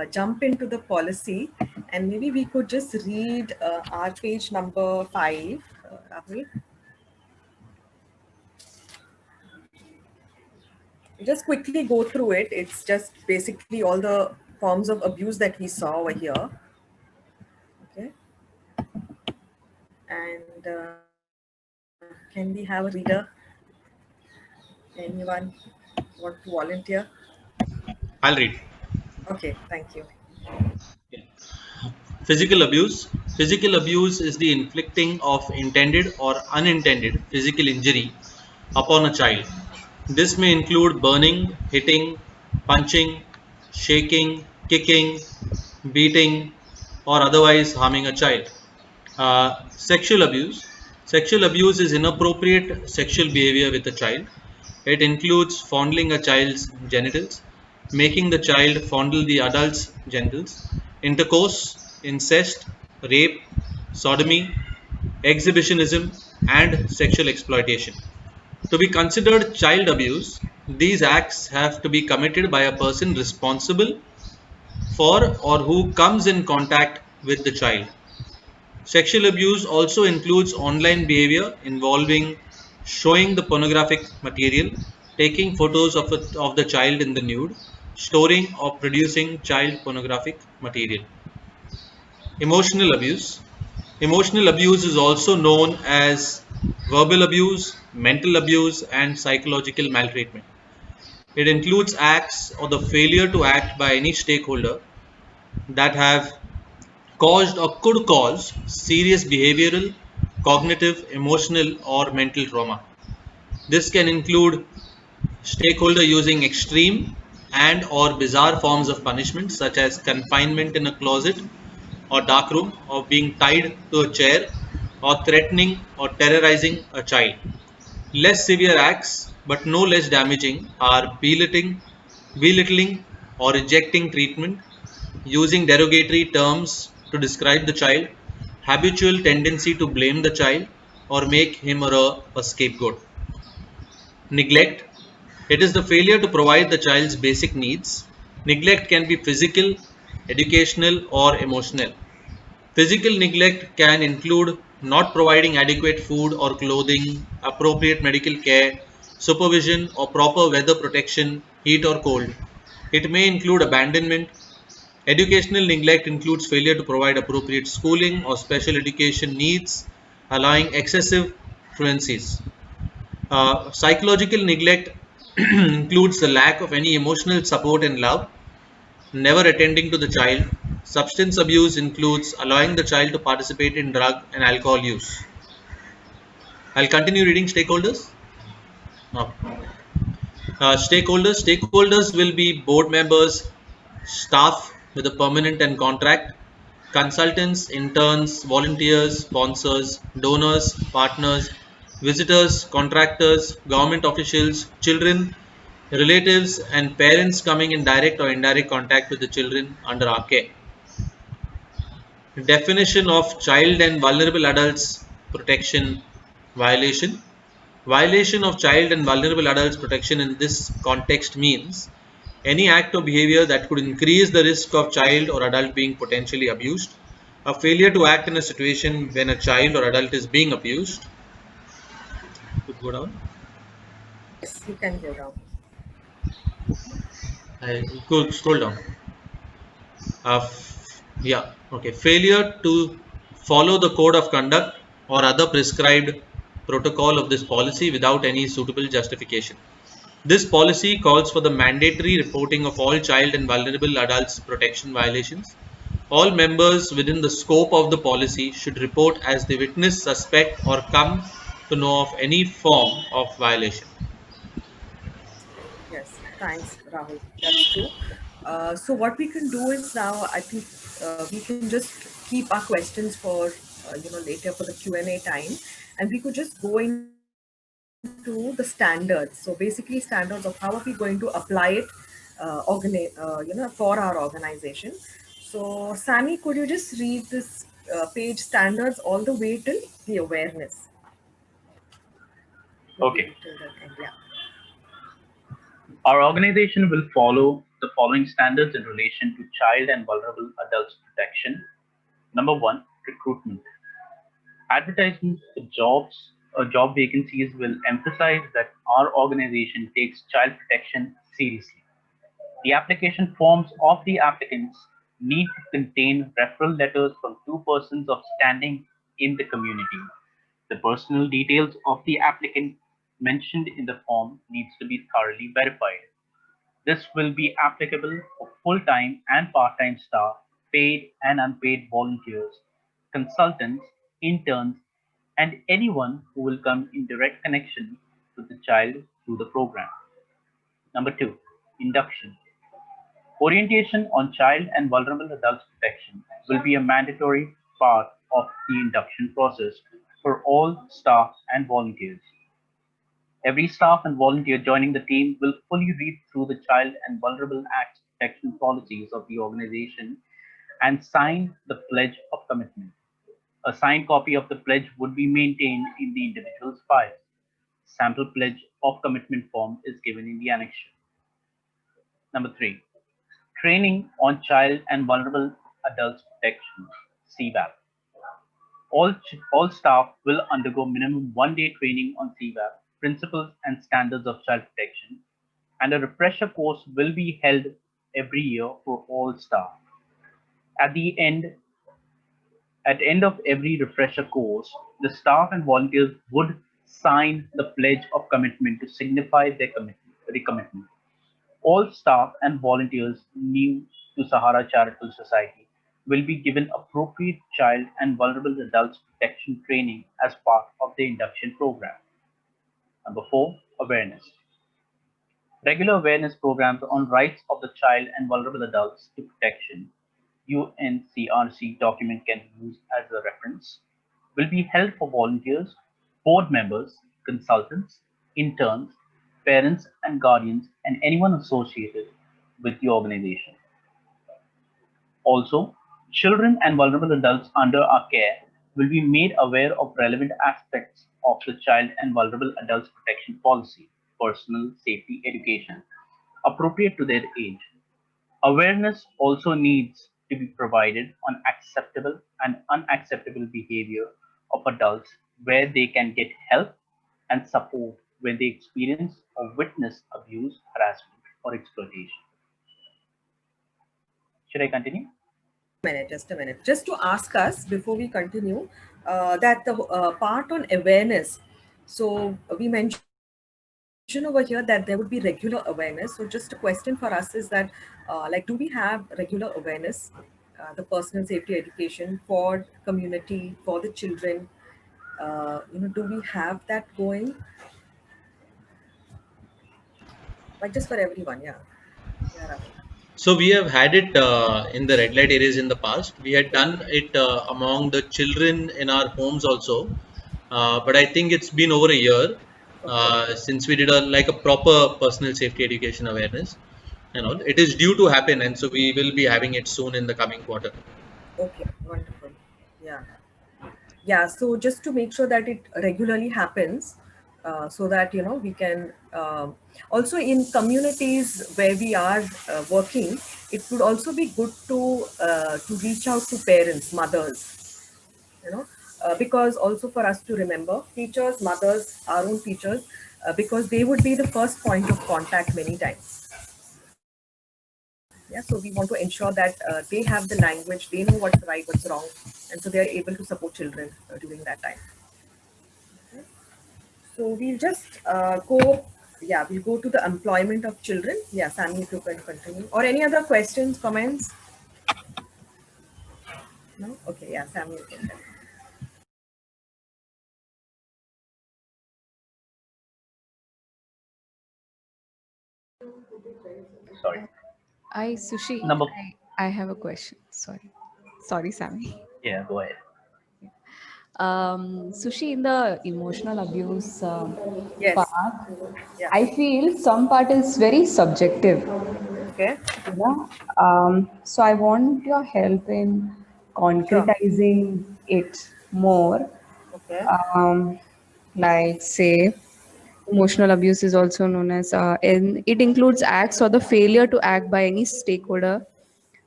jump into the policy, and maybe we could just read our page number 5, Rahul. Just quickly go through it. It's just basically all the forms of abuse that we saw over here. Okay. And can we have a reader? Anyone want to volunteer? I'll read. Okay, thank you. Physical abuse. Physical abuse is the inflicting of intended or unintended physical injury upon a child. This may include burning, hitting, punching, shaking, kicking, beating, or otherwise harming a child. Sexual abuse. Sexual abuse is inappropriate sexual behavior with a child. It includes fondling a child's genitals, making the child fondle the adult's genitals, intercourse, incest, rape, sodomy, exhibitionism, and sexual exploitation. To be considered child abuse, these acts have to be committed by a person responsible for or who comes in contact with the child. Sexual abuse also includes online behavior involving showing the pornographic material, taking photos of the child in the nude, storing or producing child pornographic material. Emotional abuse. Emotional abuse is also known as verbal abuse, mental abuse, and psychological maltreatment. It includes acts or the failure to act by any stakeholder that have caused or could cause serious behavioral, cognitive, emotional, or mental trauma. This can include stakeholder using extreme and or bizarre forms of punishment such as confinement in a closet or dark room, or being tied to a chair, or threatening or terrorizing a child. Less severe acts, but no less damaging, are belittling or rejecting treatment, using derogatory terms to describe the child, habitual tendency to blame the child or make him or her a scapegoat. Neglect. It is the failure to provide the child's basic needs. Neglect can be physical, educational, or emotional. Physical neglect can include not providing adequate food or clothing, appropriate medical care, supervision, or proper weather protection, heat or cold. It may include abandonment. Educational neglect includes failure to provide appropriate schooling or special education needs, allowing excessive fluencies. Psychological neglect includes the lack of any emotional support and love, never attending to the child. Substance abuse includes allowing the child to participate in drug and alcohol use. I'll continue reading stakeholders. No. Stakeholders will be board members, staff with a permanent and contract, consultants, interns, volunteers, sponsors, donors, partners, visitors, contractors, government officials, children, relatives, and parents coming in direct or indirect contact with the children under our care. Definition of child and vulnerable adults protection violation. Violation of child and vulnerable adults protection in this context means any act or behavior that could increase the risk of child or adult being potentially abused, a failure to act in a situation when a child or adult is being abused. Could go down. Yes, you can go down. I could scroll down. Yeah, okay. Failure to follow the code of conduct or other prescribed protocol of this policy without any suitable justification. This policy calls for the mandatory reporting of all child and vulnerable adults protection violations. All members within the scope of the policy should report as they witness, suspect, or come to know of any form of violation. Yes. Thanks, Rahul. That's true. So what we can do is now, I think we can just keep our questions for later for the Q&A time, and we could just go into the standards. So basically, standards of how are we going to apply it, for our organization. So Sammy, could you just read this page standards all the way till the awareness? Okay. Till the end, yeah. Our organization will follow the following standards in relation to child and vulnerable adults protection. Number one, recruitment. Advertisements for jobs or job vacancies will emphasize that our organization takes child protection seriously. The application forms of the applicants need to contain referral letters from two persons of standing in the community. The personal details of the applicant mentioned in the form needs to be thoroughly verified. This will be applicable for full-time and part-time staff, paid and unpaid volunteers, consultants, interns, and anyone who will come in direct connection with the child through the program. Number two, induction. Orientation on child and vulnerable adults protection will be a mandatory part of the induction process for all staff and volunteers. Every staff and volunteer joining the team will fully read through the Child and Vulnerable Acts protection policies of the organization and sign the Pledge of Commitment. A signed copy of the pledge would be maintained in the individual's file. Sample Pledge of Commitment form is given in the annexure. Number three, training on child and vulnerable adults protection, CVAP. All staff will undergo minimum 1 day training on CVAP, principles and standards of child protection, and a refresher course will be held every year for all staff. At the end of every refresher course, the staff and volunteers would sign the pledge of commitment to signify their recommitment. All staff and volunteers new to Sahara Charitable Society will be given appropriate child and vulnerable adults protection training as part of the induction program. Number four, awareness. Regular awareness programs on rights of the child and vulnerable adults to protection, UNCRC document can be used as a reference, will be held for volunteers, board members, consultants, interns, parents and guardians, and anyone associated with the organization. Also, children and vulnerable adults under our care will be made aware of relevant aspects of the Child and Vulnerable Adults Protection Policy, personal safety education, appropriate to their age. Awareness also needs to be provided on acceptable and unacceptable behavior of adults where they can get help and support when they experience or witness abuse, harassment, or exploitation. Should I continue? Just a minute. Just to ask us before we continue, that the part on awareness. So we mentioned over here that there would be regular awareness. So just a question for us is that, do we have regular awareness, the personal safety education for community, for the children? Do we have that going? Like just for everyone, yeah. Yeah, Rahul. So we have had it in the red light areas in the past. We had done it among the children in our homes also, but I think it's been over a year since we did a proper personal safety education awareness. It is due to happen, and so we will be having it soon in the coming quarter. Okay, wonderful. Yeah. Yeah, so just to make sure that it regularly happens, so that we can also in communities where we are working, it would also be good to reach out to parents, mothers, because also for us to remember teachers, mothers, our own teachers, because they would be the first point of contact many times. Yeah, so we want to ensure that they have the language, they know what's right, what's wrong, and so they are able to support children during that time. Okay. So we'll just we'll go to the employment of children. Yeah, Sammy, if you can continue. Or any other questions, comments? No? Okay, yeah, Sammy, you can. Sorry. Sushi, Number, I have a question. Sorry, Sammy. yeah, go ahead. Sushi, in the emotional abuse Yes. part, Yeah. I feel some part is very subjective. Okay. You know, so I want your help in Sure. concretizing it more. Okay. Um, like, say, emotional abuse is also known as, and it includes acts or the failure to act by any stakeholder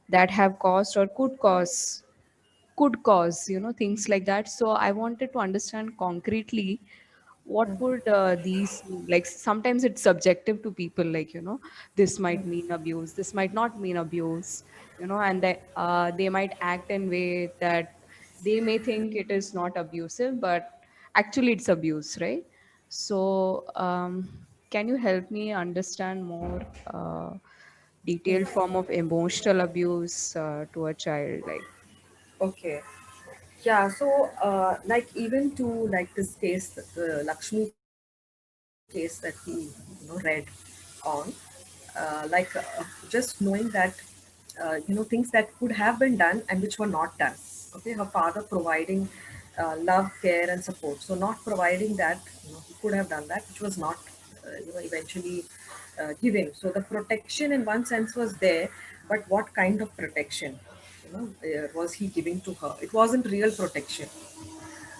that have caused or could cause, things like that. So I wanted to understand concretely what would these mean. Like, sometimes it's subjective to people, like, this might mean abuse, this might not mean abuse, and they might act in way that they may think it is not abusive, but actually it's abuse, right? So can you help me understand more detailed form of emotional abuse to a child, like? Okay. Yeah. So, like even to like this case, the Lakshmi case that we read on, just knowing that things that could have been done and which were not done. Okay, her father providing love, care, and support. So not providing that, he could have done that, which was not eventually given. So the protection in one sense was there, but what kind of protection was he giving to her? It wasn't real protection.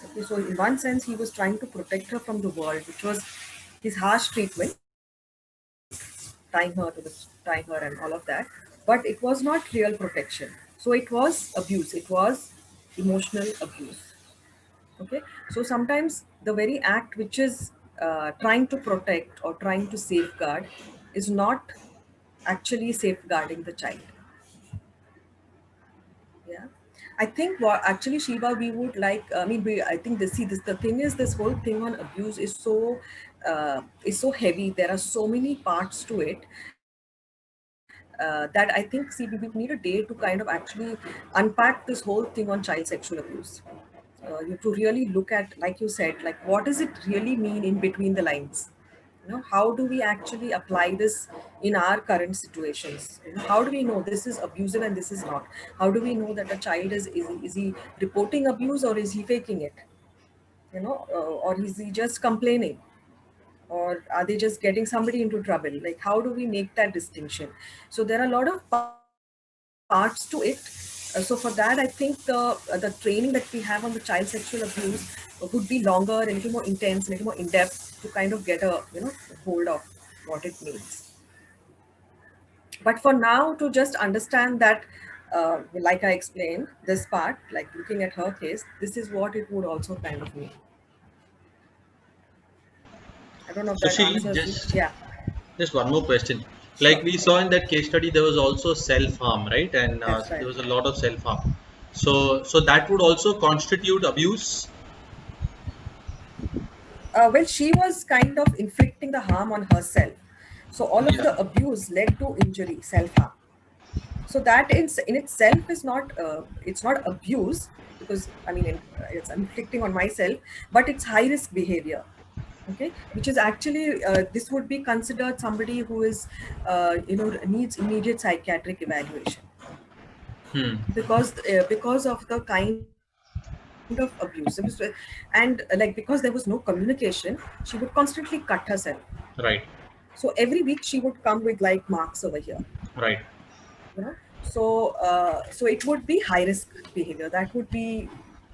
Okay, so in one sense, he was trying to protect her from the world, which was his harsh treatment, tying her and all of that. But it was not real protection. So it was abuse. It was emotional abuse. Okay, so sometimes the very act which is trying to protect or trying to safeguard is not actually safeguarding the child. Yeah, I think what actually Shiva we would like. I mean, I think this the thing is, this whole thing on abuse is so heavy. There are so many parts to it that I think we need a day to kind of actually unpack this whole thing on child sexual abuse. You have to really look at, like you said, like what does it really mean in between the lines? How do we actually apply this in our current situations? How do we know this is abusive and this is not? How do we know that a child is he reporting abuse or is he faking it? Or is he just complaining? Or are they just getting somebody into trouble? Like, how do we make that distinction? So there are a lot of parts to it. So for that, I think the training that we have on the child sexual abuse would be longer, a little more intense, a little more in depth to kind of get a hold of what it means. But for now, to just understand that, like I explained, this part, like looking at her case, this is what it would also kind of mean. I don't know if that Sushi, answers you. Yeah, just one more question. Like sure. we saw in that case study, there was also self harm, right? And That's there right. was a lot of self harm. So that would also constitute abuse. Well, she was kind of inflicting the harm on herself. So all of the Yeah. abuse led to injury, self-harm. So that in itself is not it's not abuse, because I mean it's inflicting on myself, but it's high risk behavior. Okay, which is actually this would be considered somebody who is needs immediate psychiatric evaluation, Hmm. because of the kind of abuse. And like, because there was no communication, she would constantly cut herself. Right. So every week she would come with like marks over here, Right. you know. So it would be high risk behavior. That would be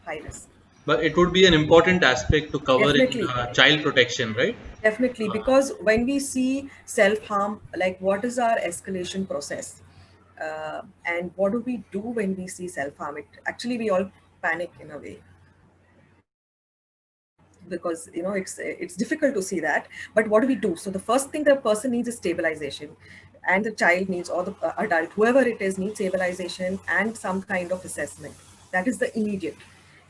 high risk. But it would be an important aspect to cover in Definitely. child protection, right? Definitely, because when we see self-harm, like what is our escalation process? And what do we do when we see self-harm? It actually, we all panic in a way, because it's difficult to see that. But what do we do? So the first thing the person needs is stabilization, and the child needs, or the adult, whoever it is, needs stabilization and some kind of assessment. That is the immediate.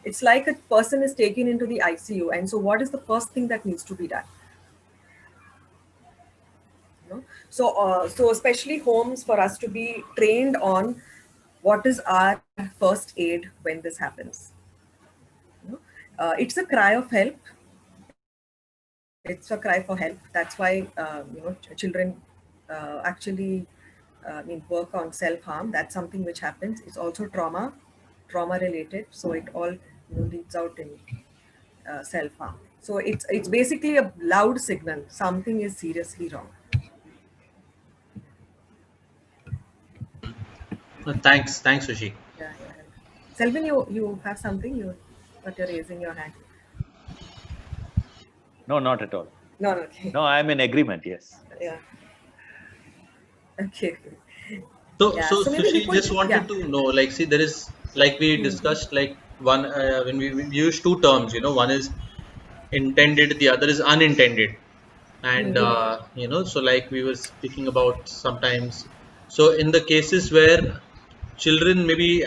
It's like a person is taken into the ICU, and so what is the first thing that needs to be done? So especially homes, for us to be trained on what is our first aid when this happens. It's a cry of help. It's a cry for help. That's why children actually work on self-harm. That's something which happens. It's also trauma related. So it all leads out in self-harm. So it's basically a loud signal. Something is seriously wrong. Thanks, Sushi. Yeah, yeah. Selvin, you have something, but you're raising your hand. No, not at all. No, okay. No, I'm in agreement. Yes. Yeah. Okay. So, Yeah. so So maybe we Sushi, could. just Yeah. wanted to know, like, see, there is, like we discussed, like one when we use two terms, one is intended, the other is unintended, and so like we were speaking about sometimes. So, in the cases where children maybe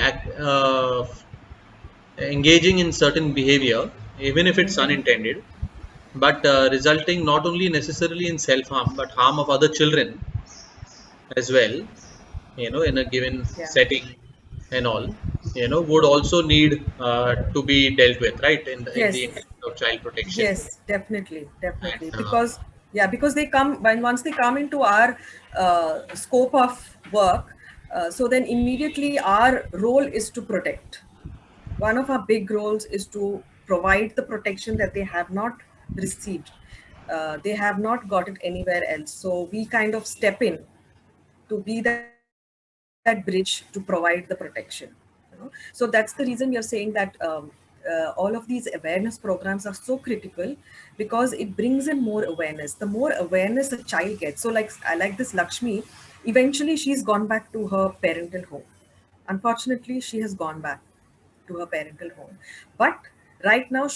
engaging in certain behavior, even if it's unintended, but resulting not only necessarily in self harm but harm of other children as well, in a given Yeah. setting and all, would also need to be dealt with, right, in the Yes. interest of child protection. Yes, definitely, definitely. And, Because they come once they come into our scope of work, so then immediately our role is to protect. One of our big roles is to provide the protection that they have not received. They have not got it anywhere else. So we kind of step in to be that bridge to provide the protection. So that's the reason we are saying that all of these awareness programs are so critical, because it brings in more awareness. The more awareness a child gets, so like I like this Lakshmi, eventually she's gone back to her parental home. Unfortunately, she has gone back to her parental home, but right now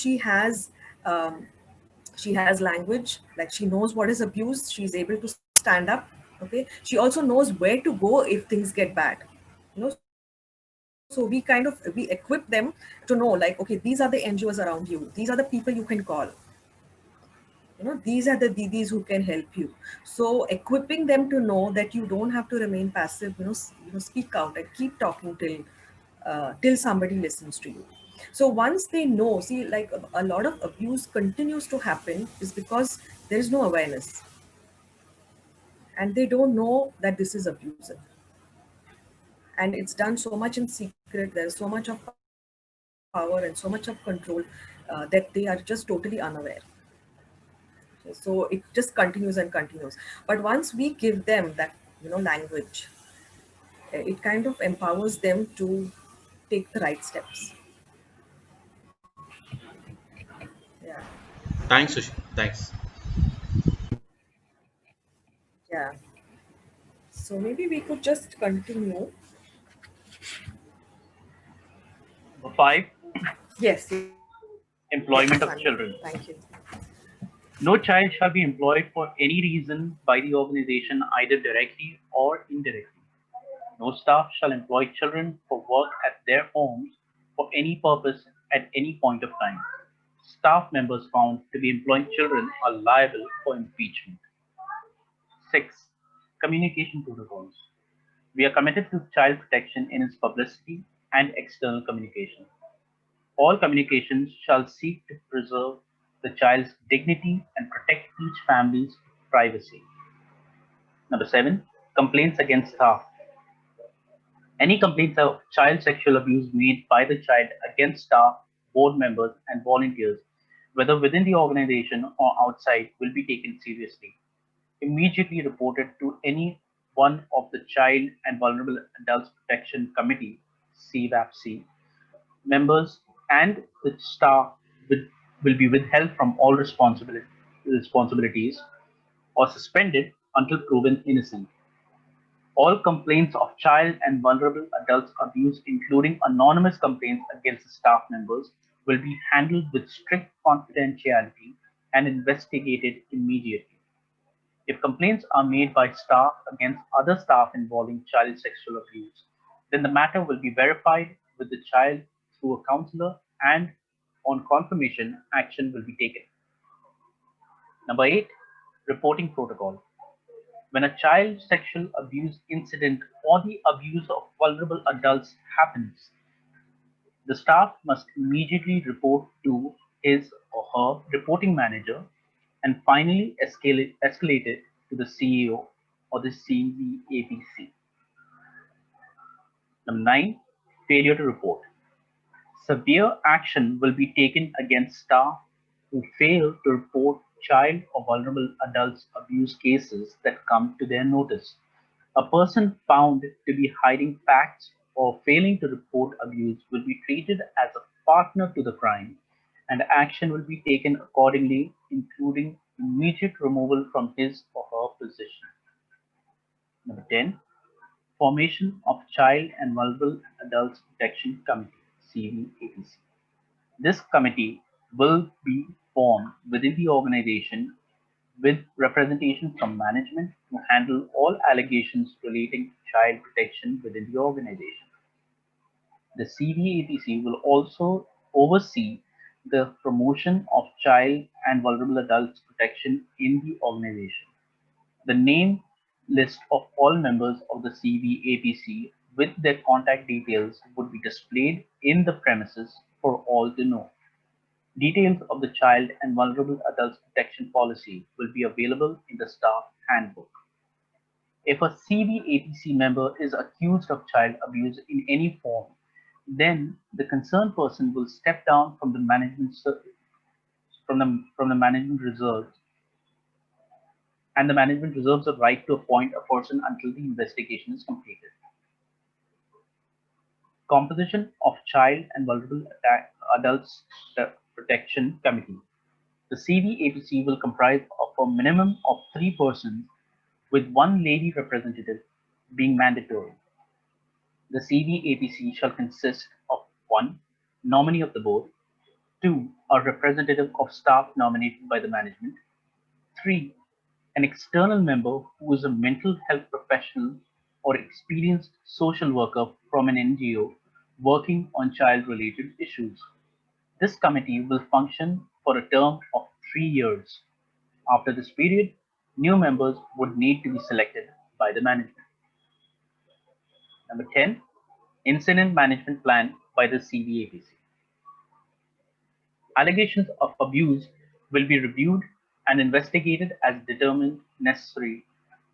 um, she has language, like she knows what is abuse, she's able to stand up. Okay, she also knows where to go if things get bad. So we equip them to know, like, okay, these are the NGOs around you, these are the people you can call, these are the didis who can help you. So equipping them to know that you don't have to remain passive, speak out and keep talking till somebody listens to you. So once they know, see, like a lot of abuse continues to happen is because there is no awareness, and they don't know that this is abusive, and it's done so much in secret. There's so much of power and so much of control that they are just totally unaware. So it just continues and continues. But once we give them that language, it kind of empowers them to take the right steps. Yeah. thanks, Sushi. Thanks. Yeah. So maybe we could just continue. Number 5, Yes. employment of Sunny. children. Thank you. No child shall be employed for any reason by the organization, either directly or indirectly. No staff shall employ children for work at their homes for any purpose at any point of time. Staff members found to be employing children are liable for impeachment. 6. Communication protocols. We are committed to child protection in its publicity and external communication. All communications shall seek to preserve the child's dignity and protect each family's privacy. Number 7. Complaints against staff. Any complaints of child sexual abuse made by the child against staff, board members, and volunteers, whether within the organization or outside, will be taken seriously. Immediately reported to any one of the Child and Vulnerable Adults Protection Committee (CVAPC) members, and the staff will be withheld from all responsibilities or suspended until proven innocent. All complaints of child and vulnerable adults abuse, including anonymous complaints against staff members, will be handled with strict confidentiality and investigated immediately. If complaints are made by staff against other staff involving child sexual abuse, then the matter will be verified with the child through a counselor, and on confirmation, action will be taken. Number 8, reporting protocol. When a child sexual abuse incident or the abuse of vulnerable adults happens, the staff must immediately report to his or her reporting manager, and finally escalate it to the CEO or the CVAPC. Number 9, failure to report. Severe action will be taken against staff who fail to report child or vulnerable adults abuse cases that come to their notice. A person found to be hiding facts or failing to report abuse will be treated as a partner to the crime, and action will be taken accordingly, including immediate removal from his or her position. Number 10, formation of Child and Vulnerable Adults Protection Committee, CVAPC. This committee will be formed within the organization with representation from management to handle all allegations relating to child protection within the organization. The CVAPC will also oversee the promotion of child and vulnerable adults protection in the organization. The name list of all members of the CVAPC with their contact details would be displayed in the premises for all to know. Details of the Child and Vulnerable Adults Protection Policy will be available in the staff handbook. If a CVAPC member is accused of child abuse in any form, then the concerned person will step down from the management reserves, and the management reserves the right to appoint a person until the investigation is completed. Composition of Child and Vulnerable Adults Protection Committee. The CVAPC will comprise of a minimum of 3 persons, with 1 lady representative being mandatory. The CVAPC shall consist of 1, nominee of the board; 2, a representative of staff nominated by the management; 3, an external member who is a mental health professional or experienced social worker from an NGO working on child-related issues. This committee will function for a term of 3 years. After this period, new members would need to be selected by the management. Number 10, Incident Management Plan by the CVAPC. Allegations of abuse will be reviewed and investigated as determined necessary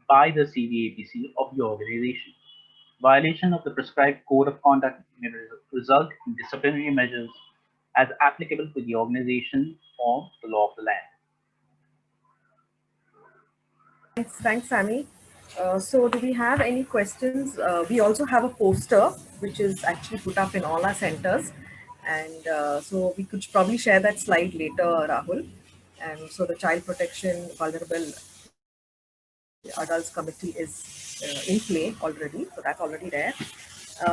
by the CVAPC of the organization. Violation of the prescribed code of conduct may result in disciplinary measures as applicable to the organization or the law of the land. Thanks, Sammy. So do we have any questions? We also have a poster which is actually put up in all our centers, and so we could probably share that slide later, Rahul. And so the Child Protection Vulnerable Adults Committee is in play already, so that's already there.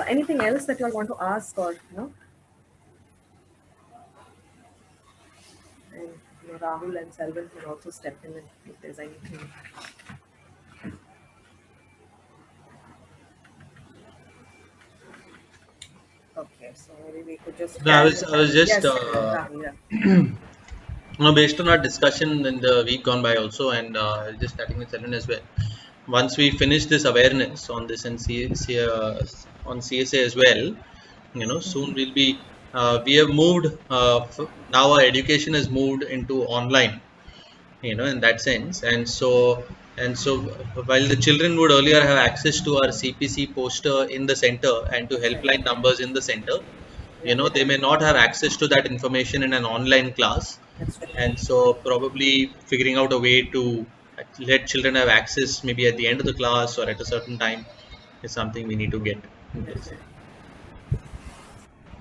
Anything else that you all want to ask, or and Rahul and Selvan can also step in if there's anything. Okay, so maybe we could just. No, I was just Rahul, based on our discussion in the week gone by also, and just starting with Selvan as well. Once we finish this awareness on this and on CSA as well, soon we'll be. We have moved. Now our education has moved into online. In that sense, and so while the children would earlier have access to our CPC poster in the center and to helpline numbers in the center, they may not have access to that information in an online class. And so probably figuring out a way to let children have access maybe at the end of the class or at a certain time is something we need to get in place.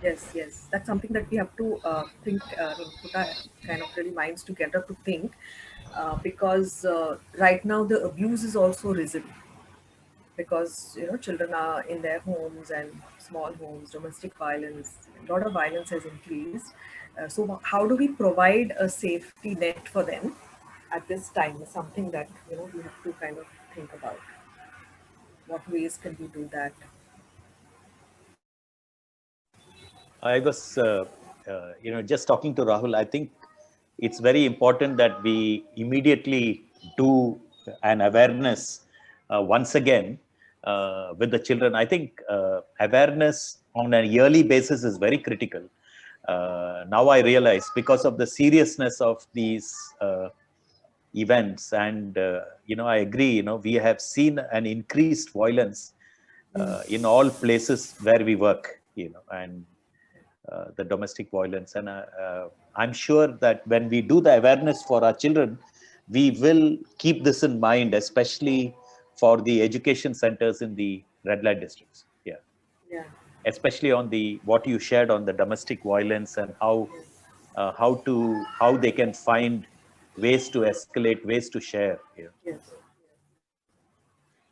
Yes, that's something that we have to think, put our kind of really minds together to think, because right now the abuse is also risen, because children are in their homes and small homes, domestic violence, a lot of violence has increased. So how do we provide a safety net for them at this time is something that we have to kind of think about. What ways can we do that? I was, just talking to Rahul. I think it's very important that we immediately do an awareness once again with the children. I think awareness on a yearly basis is very critical. Now I realize, because of the seriousness of these events, and I agree. We have seen an increased violence in all places where we work, and the domestic violence. And I'm sure that when we do the awareness for our children, we will keep this in mind, especially for the education centers in the red light districts. Yeah. Especially on what you shared on the domestic violence, and how they can find ways to escalate, ways to share. Yes.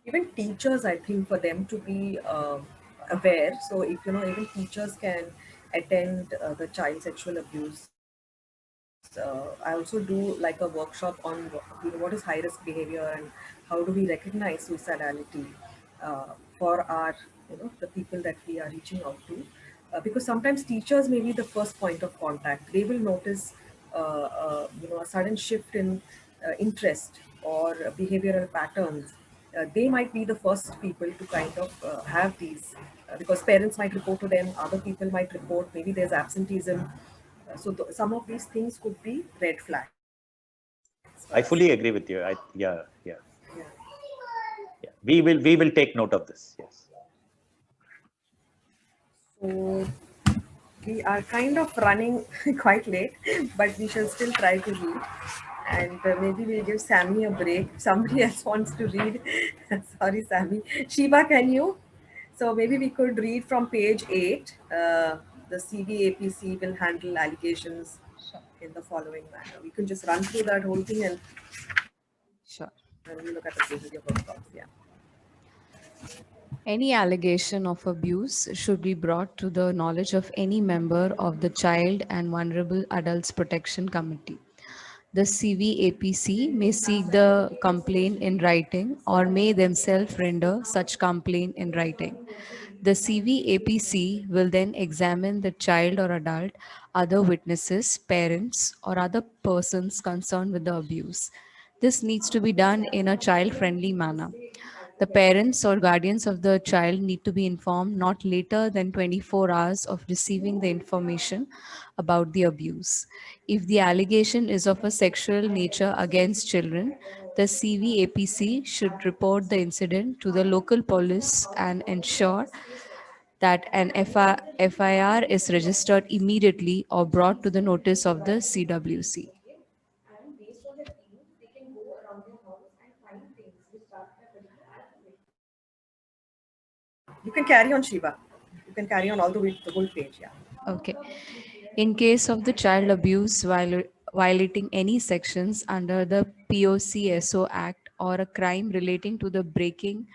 Even teachers, I think, for them to be aware. So if even teachers can attend the child sexual abuse. I also do like a workshop on what is high risk behavior and how do we recognize suicidality for our the people that we are reaching out to, because sometimes teachers may be the first point of contact. They will notice a sudden shift in interest or behavioral patterns. They might be the first people to kind of have these, because parents might report to them, other people might report, maybe there's absenteeism. So some of these things could be red flags for I us. fully agree with you. Yeah. Yeah. We will take note of this. Yes. So we are kind of running quite late, but we shall still try to read. And maybe we'll give Sammy a break. Somebody else wants to read. Sorry, Sammy. Shiva, can you? So maybe we could read from page 8. The CVAPC will handle allegations in the following manner. We can just run through that whole thing and Sure. we look at the pages of thoughts. Yeah. Any allegation of abuse should be brought to the knowledge of any member of the Child and Vulnerable Adults Protection Committee. The CVAPC may seek the complaint in writing or may themselves render such complaint in writing. The CVAPC will then examine the child or adult, other witnesses, parents, or other persons concerned with the abuse. This needs to be done in a child-friendly manner. The parents or guardians of the child need to be informed not later than 24 hours of receiving the information about the abuse. If the allegation is of a sexual nature against children, the CVAPC should report the incident to the local police and ensure that an FIR is registered immediately or brought to the notice of the CWC. You can carry on, Shiva. You can carry on all the way the whole page. Yeah. Okay. In case of the child abuse violating any sections under the POCSO Act or a crime relating to breaking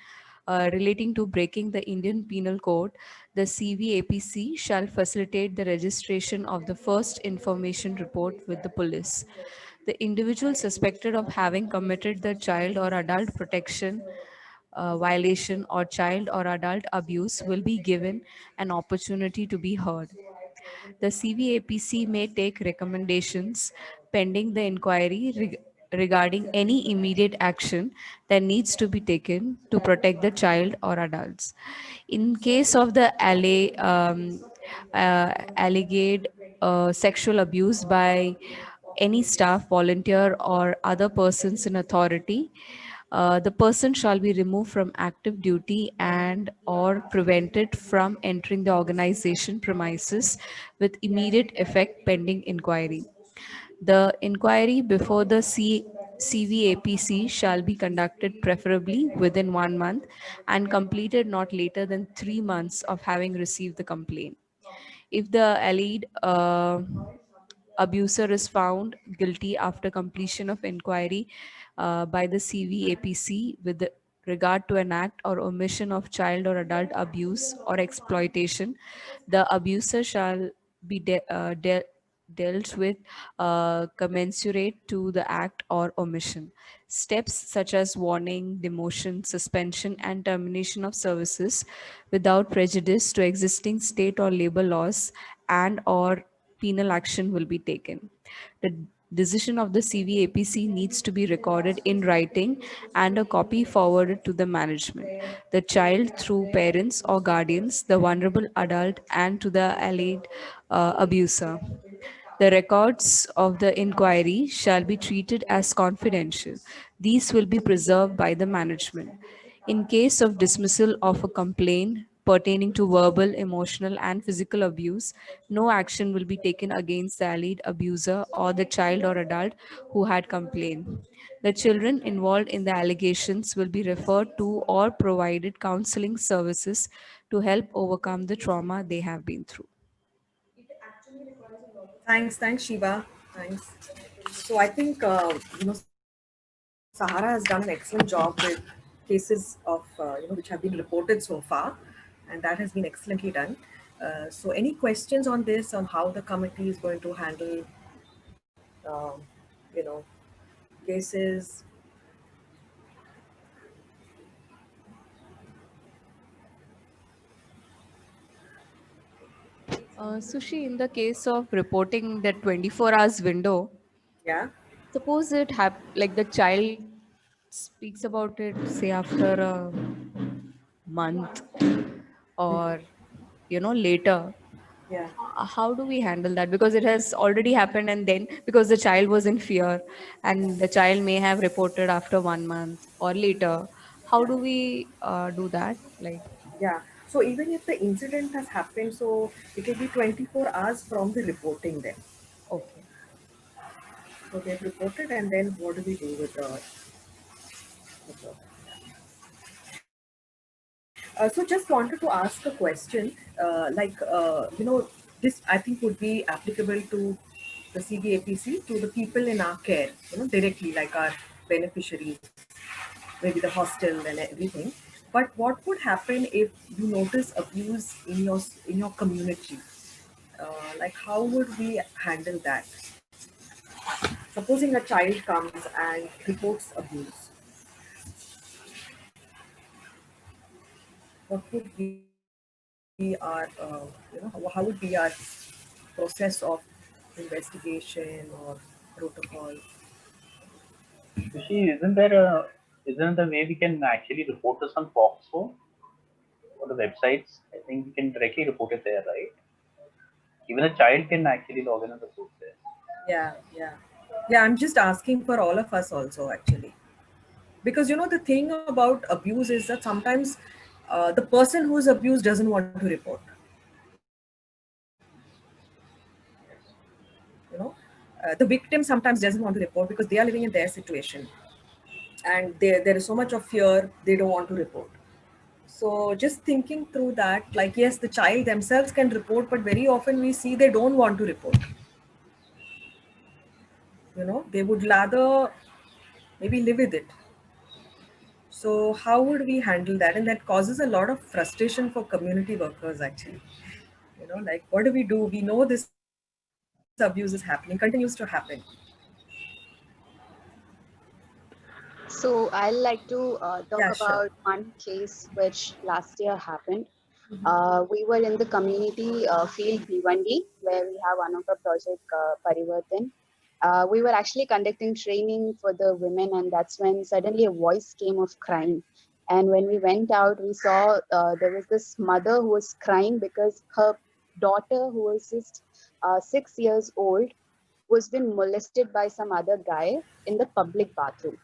the Indian Penal Code, the CVAPC shall facilitate the registration of the first information report with the police. The individual suspected of having committed the child or adult protection violation or child or adult abuse will be given an opportunity to be heard. The CVAPC may take recommendations pending the inquiry regarding any immediate action that needs to be taken to protect the child or adults. In case of the alleged sexual abuse by any staff, volunteer, or other persons in authority, the person shall be removed from active duty and or prevented from entering the organization premises with immediate effect pending inquiry. The inquiry before the CVAPC shall be conducted preferably within 1 month and completed not later than 3 months of having received the complaint. If the alleged abuser is found guilty after completion of inquiry by the CVAPC with regard to an act or omission of child or adult abuse or exploitation, the abuser shall be dealt with commensurate to the act or omission. Steps such as warning, demotion, suspension, and termination of services without prejudice to existing state or labor laws and or penal action will be taken. The decision of the CVAPC needs to be recorded in writing and a copy forwarded to the management, the child through parents or guardians, the vulnerable adult, and to the alleged abuser. The records of the inquiry shall be treated as confidential. These will be preserved by the management. In case of dismissal of a complaint pertaining to verbal, emotional, and physical abuse, no action will be taken against the alleged abuser or the child or adult who had complained. The children involved in the allegations will be referred to or provided counseling services to help overcome the trauma they have been through. Thanks, Shiva. Thanks. So I think Sahara has done an excellent job with cases of which have been reported so far, and that has been excellently done. So any questions on this, on how the committee is going to handle um, you know cases? Sushi, in the case of reporting that 24 hours window, Yeah. suppose it like the child speaks about it, say after a month or later. Yeah. How do we handle that? Because it has already happened, and then because the child was in fear, and the child may have reported after 1 month or later. How do we do that? Like, Yeah. So even if the incident has happened, so it will be 24 hours from the reporting then. okay. So they've reported, and then what do we do with the so just wanted to ask a question, this I think would be applicable to the CBAPC, to the people in our care, directly, like our beneficiaries, maybe the hostel and everything. But what would happen if you notice abuse in your community? Like how would we handle that? Supposing a child comes and reports abuse, what would be our, how would be our process of investigation or protocol? Rishi, isn't the way we can actually report this on Foxo or the websites? I think we can directly report it there, right? Even a child can actually log in and report there. Yeah, I'm just asking for all of us also, actually, because the thing about abuse is that sometimes the person who's abused doesn't want to report. The victim sometimes doesn't want to report because they are living in their situation, and there is so much of fear, they don't want to report. So just thinking through that, like, yes, the child themselves can report, but very often we see they don't want to report. They would rather maybe live with it. So how would we handle that? And that causes a lot of frustration for community workers, actually. Like, what do? We know this abuse is happening, continues to happen. So I'd like to talk Yeah, sure. about one case which last year happened. We were in the community field Bhiwandi, where we have one of our project Parivartan. We were actually conducting training for the women, and that's when suddenly a voice came of crying. And when we went out, we saw there was this mother who was crying because her daughter, who was just 6 years old, was being molested by some other guy in the public bathroom.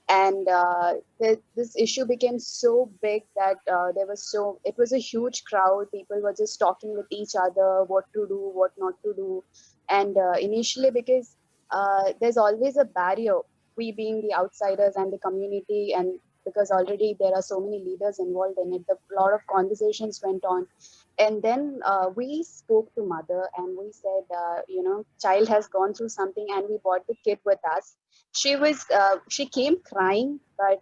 And this issue became so big that it was a huge crowd. People were just talking with each other, what to do, what not to do. And initially, because there's always a barrier, we being the outsiders and the community, and because already there are so many leaders involved in it, a lot of conversations went on. And then we spoke to mother, and we said, child has gone through something, and we brought the kid with us. She came crying, but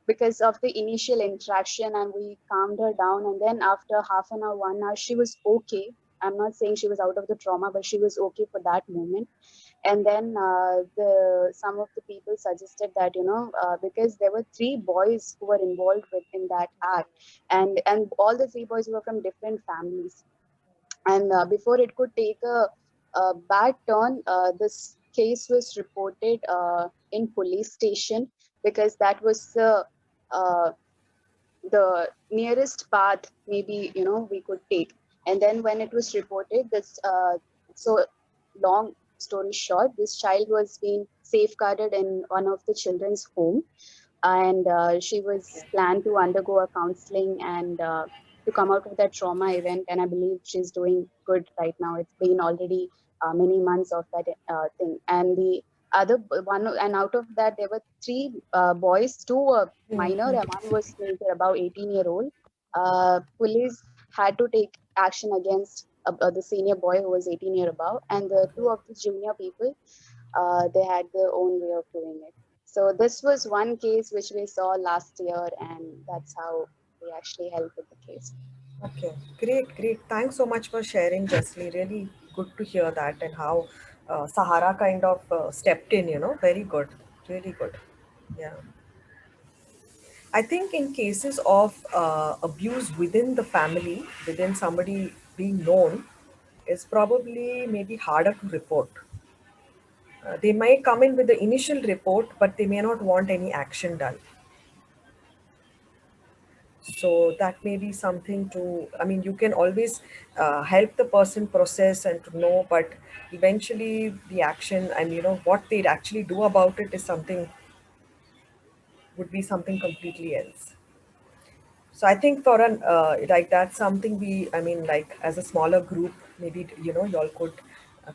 because of the initial interaction, and we calmed her down, and then after half an hour, 1 hour, she was okay. I'm not saying she was out of the trauma, but she was okay for that moment. And then some of the people suggested that because there were 3 boys who were involved in that act, and all the 3 boys were from different families. And before it could take a bad turn, this case was reported in police station, because that was uh, the nearest path maybe we could take. And then when it was reported, this so long story short, this child was being safeguarded in one of the children's home. and she was planned to undergo a counseling and to come out of that trauma event. And I believe she's doing good right now. It's been already many months of that thing. And the other one, and out of that, there were three boys, two were minor, and one was maybe about 18-year-old. Police had to take action against the senior boy who was 18 year above, and the two of the junior people, they had their own way of doing it. So this was one case which we saw last year, and that's how we actually helped with the case. Okay, great, great. Thanks so much for sharing, Jasli. Really good to hear that, and how Sahara kind of stepped in, very good, really good. Yeah. I think in cases of abuse within the family, within somebody being known, is probably maybe harder to report. They may come in with the initial report, but they may not want any action done. So that may be something to, I mean, you can always help the person process and to know, but eventually the action and, what they'd actually do about it is something, would be something completely else. So I think for an, like that's something I mean, like as a smaller group, maybe, y'all could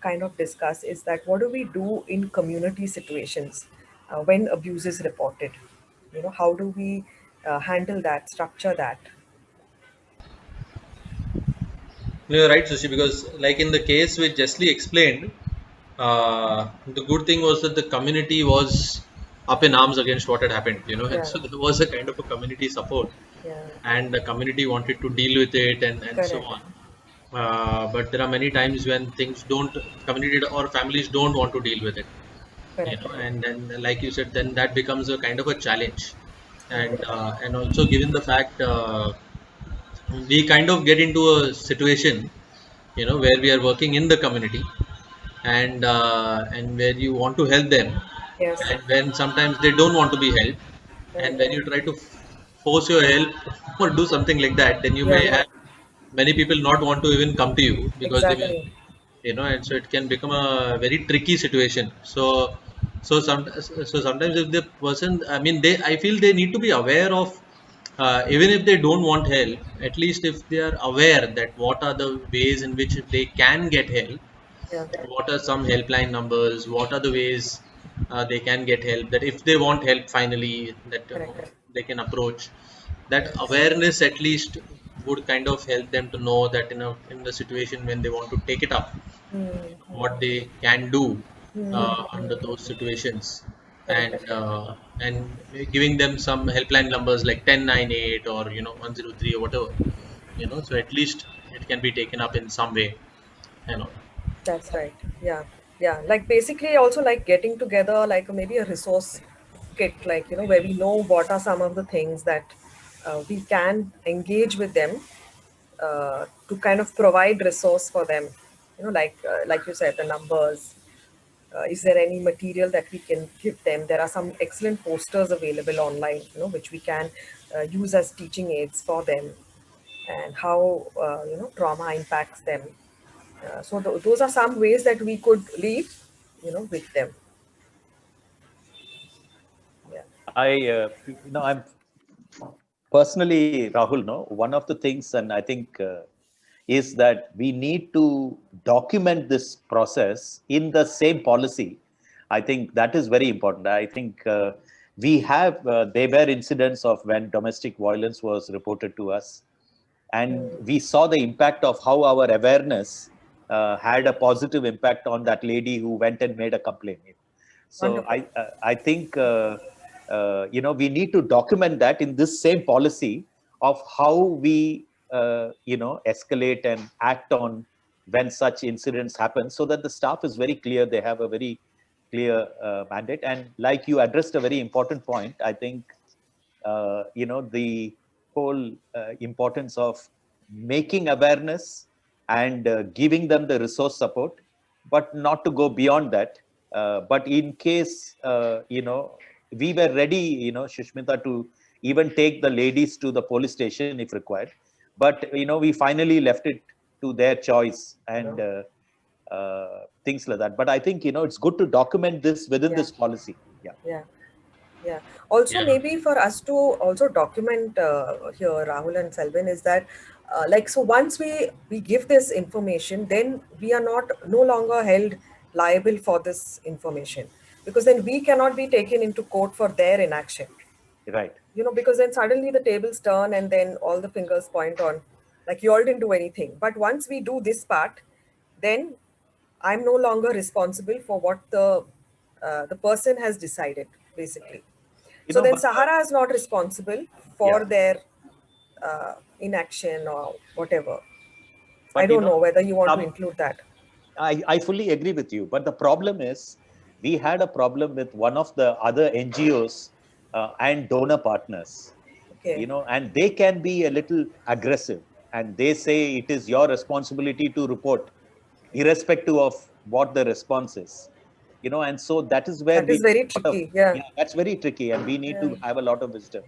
kind of discuss is that what do we do in community situations when abuse is reported? How do we handle that, structure that? You're right, Sushi, because like in the case which Jesli explained, the good thing was that the community was up in arms against what had happened, and Yeah, so there was a kind of a community support, yeah, and the community wanted to deal with it and so correct, on. But there are many times when things don't, community or families don't want to deal with it, correct, and then like you said, then that becomes a kind of a challenge, correct. and also given the fact we kind of get into a situation, where we are working in the community and where you want to help them, Yes, and when sometimes they don't want to be helped, and correct. when you try to force your help or do something like that, then you may Yeah, have many people not want to even come to you because they will, exactly. and so it can become a very tricky situation. So sometimes if the person, I mean, I feel they need to be aware of, even if they don't want help, at least if they are aware that what are the ways in which they can get help, Yeah, what are some helpline numbers, what are the ways they can get help, that if they want help finally, that correct. they can approach. That Yes. awareness at least would kind of help them to know that in the situation when they want to take it up, what they can do under those situations, Correct. and giving them some helpline numbers like 1098 or 103 or whatever, so at least it can be taken up in some way, you know That's right. Yeah. Yeah. Like basically also like getting together like maybe a resource kit, like, where we know what are some of the things that we can engage with them to kind of provide resource for them. Like you said, the numbers. Is there any material that we can give them? There are some excellent posters available online, which we can use as teaching aids for them, and how trauma impacts them. So those are some ways that we could leave, with them. Yeah. I'm personally, Rahul, no, one of the things, and I think is that we need to document this process in the same policy. I think that is very important. I think there were incidents of when domestic violence was reported to us, and we saw the impact of how our awareness had a positive impact on that lady who went and made a complaint. So Wonderful. I think we need to document that in this same policy of how we escalate and act on when such incidents happen, so that the staff is very clear. They have a very clear mandate, and like you addressed a very important point. I think the whole importance of making awareness and giving them the resource support, but not to go beyond that. But in case, we were ready, Shushmita, to even take the ladies to the police station if required. But, we finally left it to their choice and things like that. But I think, it's good to document this within Yeah. this policy. Yeah. Yeah. Yeah. Also, Yeah. maybe for us to also document here, Rahul and Selvin, is that like, so once we give this information, then we are no longer held liable for this information, because then we cannot be taken into court for their inaction. Right. Because then suddenly the tables turn and then all the fingers point on, like, you all didn't do anything. But once we do this part, then I'm no longer responsible for what the person has decided, basically. So then But Sahara is not responsible for yeah, their inaction or whatever. I but don't know whether you want to some include that. I fully agree with you. But the problem is, we had a problem with one of the other NGOs and donor partners, Okay. and they can be a little aggressive, and they say it is your responsibility to report, irrespective of what the response is. And so that is where That we is very sort of, tricky. Yeah. yeah, that's very tricky, and we need Yeah. to have a lot of wisdom.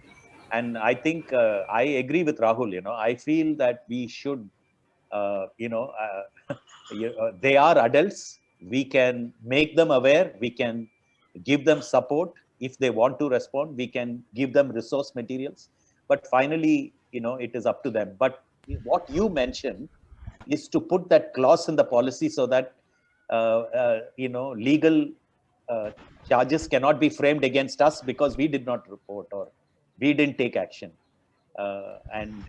And I think I agree with Rahul. I feel that we should, they are adults. We can make them aware. We can give them support. If they want to respond, we can give them resource materials. But finally, it is up to them. But what you mentioned is to put that clause in the policy so that legal charges cannot be framed against us because we did not report or we didn't take action. And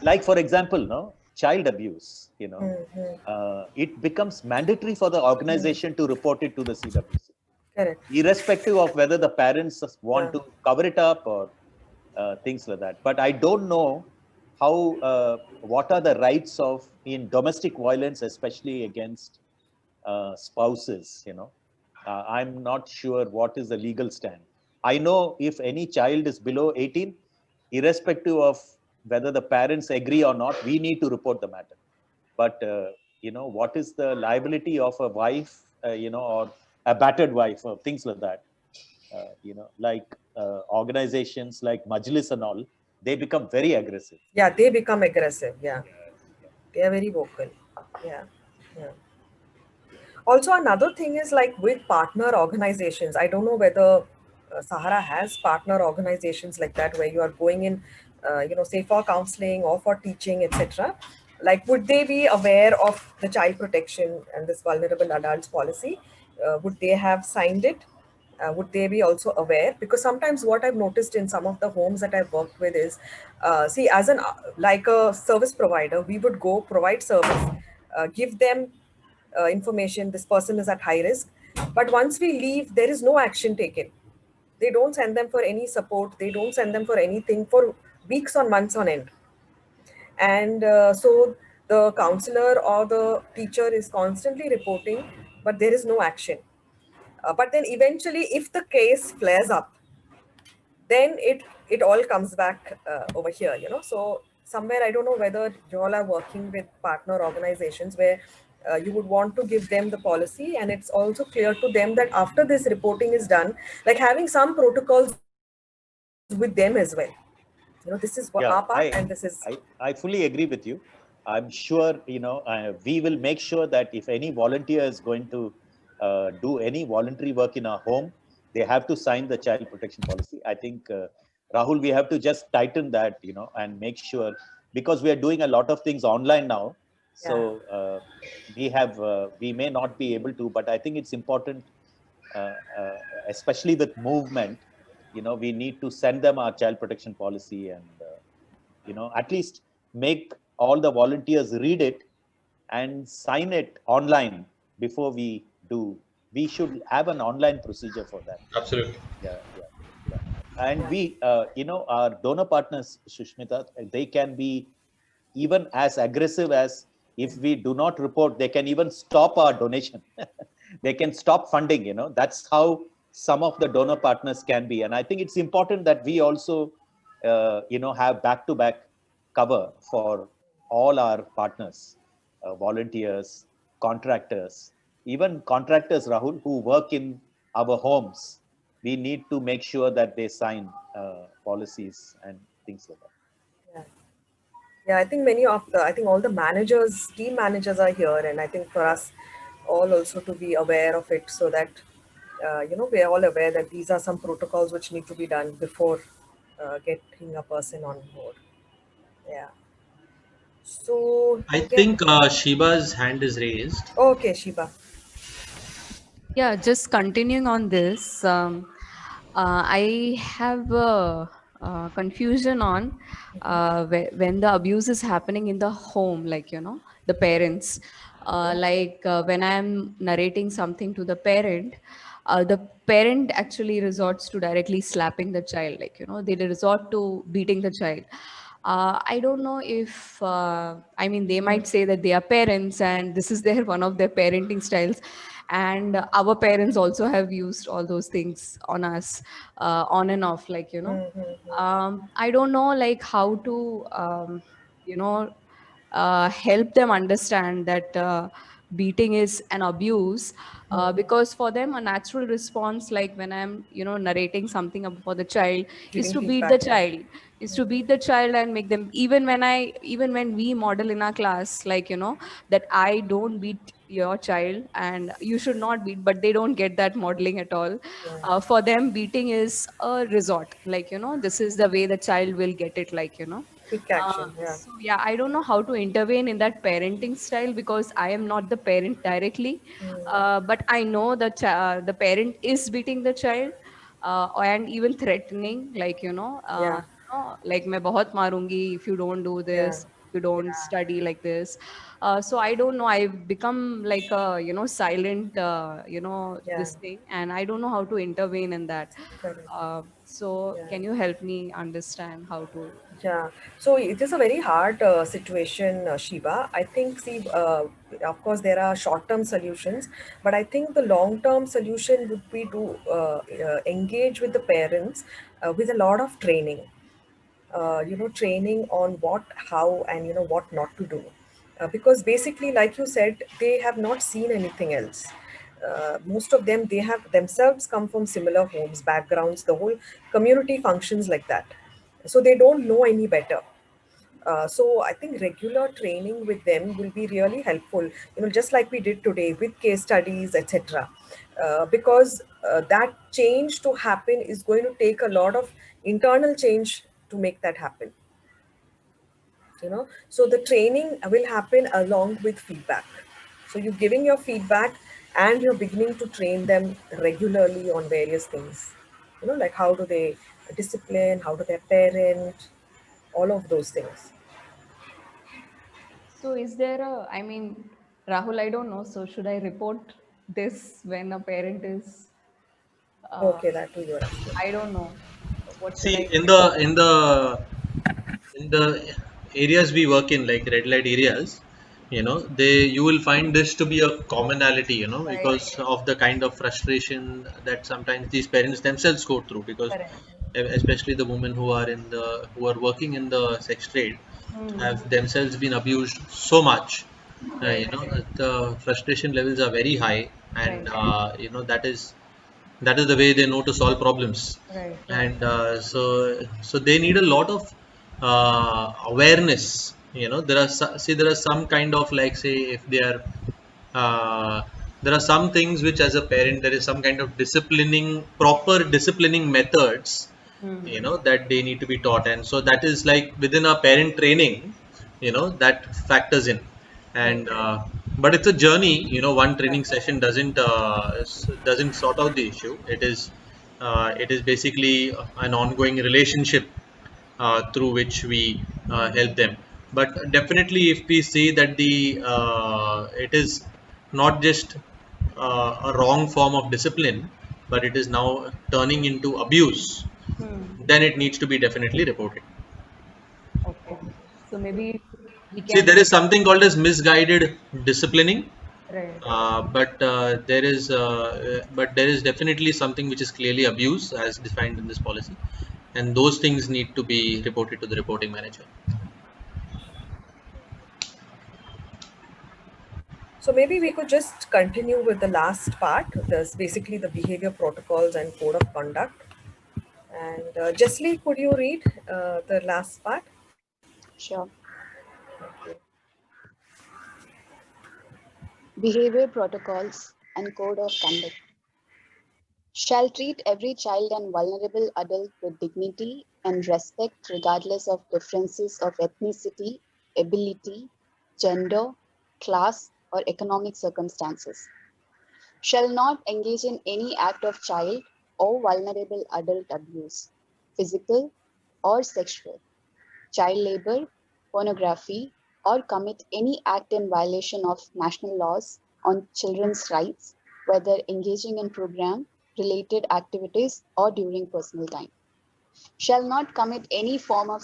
like, for example, child abuse, it becomes mandatory for the organization to report it to the CWC, Correct. irrespective of whether the parents want to cover it up or things like that. But I don't know what are the rights in domestic violence, especially against spouses. I'm not sure what is the legal stand. I know if any child is below 18, irrespective of whether the parents agree or not, we need to report the matter. But what is the liability of a wife, or a battered wife, or things like that? Like organizations like Majlis and all, they become very aggressive. Yeah, they become aggressive. Yeah. They are very vocal. Yeah. Yeah. Also, another thing is, like, with partner organizations, I don't know whether Sahara has partner organizations like that, where you are going in, say for counseling or for teaching, etc. Like, would they be aware of the child protection and this vulnerable adults policy? Would they have signed it? Would they be also aware? Because sometimes what I've noticed in some of the homes that I've worked with is, see, as like a service provider, we would go provide service, give them information, this person is at high risk. But once we leave, there is no action taken. They don't send them for any support. They don't send them for anything for weeks or months on end. And so the counselor or the teacher is constantly reporting, but there is no action. But then eventually, if the case flares up, then it all comes back over here, So somewhere, I don't know whether you all are working with partner organizations where you would want to give them the policy, and it's also clear to them that after this reporting is done, like having some protocols with them as well. This is Yeah, our part, and this is. I fully agree with you. I'm sure, we will make sure that if any volunteer is going to do any voluntary work in our home, they have to sign the child protection policy. I think, Rahul, we have to just tighten that, and make sure, because we are doing a lot of things online now. So we may not be able to, but I think it's important, uh, uh, especially with movement, we need to send them our child protection policy and, at least make all the volunteers read it and sign it online before we do. We should have an online procedure for that. Absolutely. Yeah. And we, our donor partners, Shushmita, they can be even as aggressive as, if we do not report, they can even stop our donation. They can stop funding. That's how some of the donor partners can be. And I think it's important that we also, have back-to-back cover for all our partners, volunteers, contractors, even contractors, Rahul, who work in our homes. We need to make sure that they sign policies and things like that. Yeah. Yeah, I think I think all the team managers are here, and I think for us all also to be aware of it, so that we're all aware that these are some protocols which need to be done before getting a person on board. Yeah. So I you can. think Shiba's hand is raised. Okay, Shiba. Yeah, just continuing on this, I have confusion on when the abuse is happening in the home, like, the parents. When I'm narrating something to the parent actually resorts to directly slapping the child, like, they resort to beating the child. I don't know if, I mean, they might say that they are parents and this is their one of their parenting styles. And our parents also have used all those things on us, on and off, like, I don't know, like, how to, you know, help them understand that beating is an abuse, because for them a natural response, like when I'm narrating something for the child, is Giving to beat the feedback, yeah. child, and make them, even when we model in our class, like, that I don't beat your child and you should not beat, but they don't get that modeling at all. For them, beating is a resort, like, this is the way the child will get it, like, Quick action, yeah. so yeah, I don't know how to intervene in that parenting style because I am not the parent directly. But I know that the parent is beating the child, and even threatening, like, Yeah, like, मैं बहुत मारूंगी if you don't do yeah, this, if you don't study like this. So I don't know. I've become like a silent yeah. this thing, and I don't know how to intervene in that. Correct. So Yeah. can you help me understand how to? Yeah, so it is a very hard situation, Shiba. I think, see, of course, there are short-term solutions, but I think the long-term solution would be to engage with the parents with a lot of training. Training on what, how, and what not to do. Because basically, like you said, they have not seen anything else. Most of them, they have themselves come from similar homes, backgrounds. The whole community functions like that, so they don't know any better. So I think regular training with them will be really helpful, just like we did today with case studies, etc. Because that change to happen is going to take a lot of internal change to make that happen. So the training will happen along with feedback. So you're giving your feedback and you're beginning to train them regularly on various things. Like how do they discipline, how do they parent, all of those things. So is there a, I mean, Rahul, I don't know. So should I report this when a parent is, uh, Okay, that too you're asking. I don't know. What should See, I in the report? in the areas we work in, like red light areas, you will find this to be a commonality, Right. because of the kind of frustration that sometimes these parents themselves go through, because Correct. especially the women who are working in the sex trade have themselves been abused so much. Right. The frustration levels are very high, and Right. that is the way they know to solve problems. Right. Right. And so they need a lot of awareness. There are some kind of, like, say, if they are uh, there are some things which, as a parent, there is some kind of proper disciplining methods, that they need to be taught. And so that is like within our parent training, that factors in. And Okay. but it's a journey. One Yeah. training session doesn't sort out the issue. It is basically an ongoing relationship through which we help them. But definitely, if we see that the it is not just a wrong form of discipline, but it is now turning into abuse, then it needs to be definitely reported. Okay. So maybe we See, can. there is something called as misguided disciplining, Right. but there is definitely something which is clearly abuse as defined in this policy, and those things need to be reported to the reporting manager. So maybe we could just continue with the last part. There's basically the behavior protocols and code of conduct. And Jesli, could you read the last part? Sure. Okay. Behavior protocols and code of conduct. shall treat every child and vulnerable adult with dignity and respect regardless of differences of ethnicity, ability, gender, class, or economic circumstances, shall not engage in any act of child or vulnerable adult abuse, physical or sexual, child labor, pornography, or commit any act in violation of national laws on children's rights, whether engaging in program related activities or during personal time, shall not commit any form of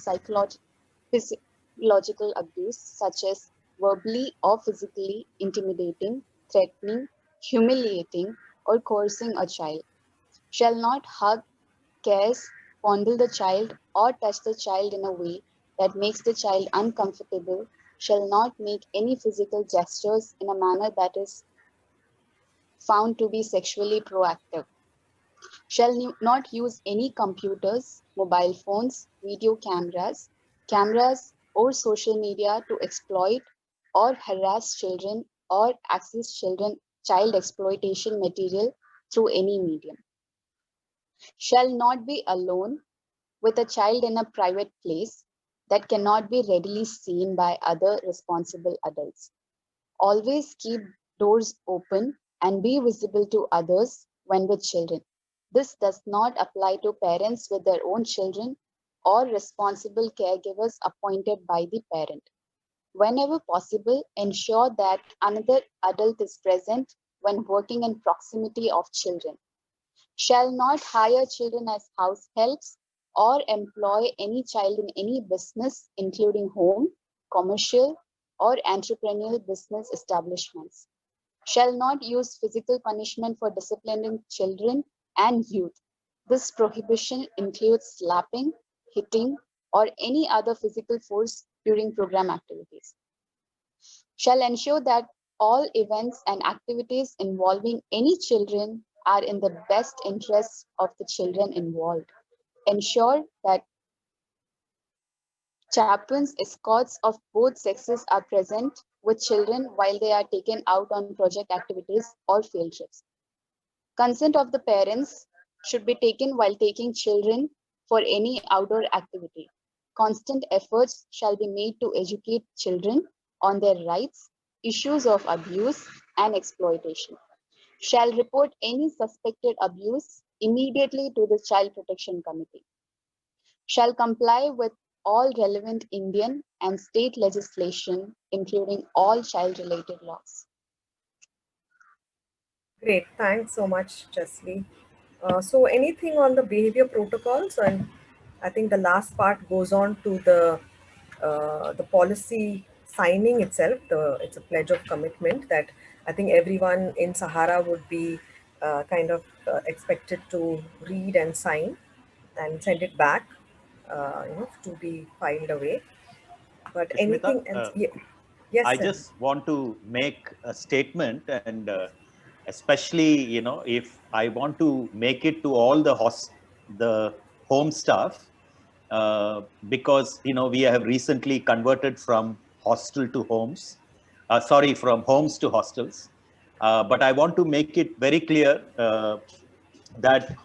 physiological abuse such as verbally or physically intimidating, threatening, humiliating, or coercing a child, shall not hug, caress, fondle the child, or touch the child in a way that makes the child uncomfortable, shall not make any physical gestures in a manner that is found to be sexually proactive, shall not use any computers, mobile phones, video cameras, or social media to exploit or harass children or access child exploitation material through any medium, shall not be alone with a child in a private place that cannot be readily seen by other responsible adults. Always keep doors open and be visible to others when with children. This does not apply to parents with their own children or responsible caregivers appointed by the parent. Whenever possible, ensure that another adult is present when working in proximity of children. Shall not hire children as house helps or employ any child in any business, including home, commercial, or entrepreneurial business establishments. Shall not use physical punishment for disciplining children and youth. This prohibition includes slapping, hitting, or any other physical force during program activities. Shall ensure that all events and activities involving any children are in the best interests of the children involved. Ensure that chaplains, escorts of both sexes are present with children while they are taken out on project activities or field trips. Consent of the parents should be taken while taking children for any outdoor activity. Constant efforts shall be made to educate children on their rights, issues of abuse and exploitation. Shall report any suspected abuse immediately to the Child Protection Committee. Shall comply with all relevant Indian and state legislation, including all child-related laws. Great, thanks so much, Chesley. So anything on the behavior protocols? And I think the last part goes on to the policy signing itself. It's a pledge of commitment that I think everyone in Sahara would be expected to read and sign and send it back, to be filed away. But Sushmita, anything else? Yes, I sir. just want to make a statement, and especially, if I want to make it to all the home staff, because we have recently converted from hostel to homes, from homes to hostels. But I want to make it very clear that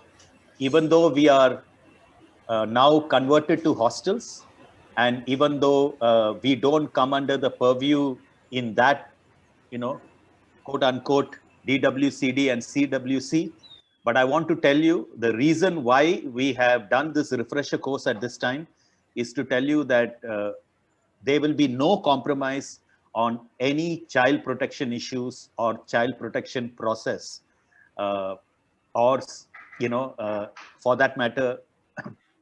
even though we are now converted to hostels, and even though we don't come under the purview in that, quote unquote, DWCD and CWC, but I want to tell you the reason why we have done this refresher course at this time is to tell you that there will be no compromise on any child protection issues or child protection process, or for that matter,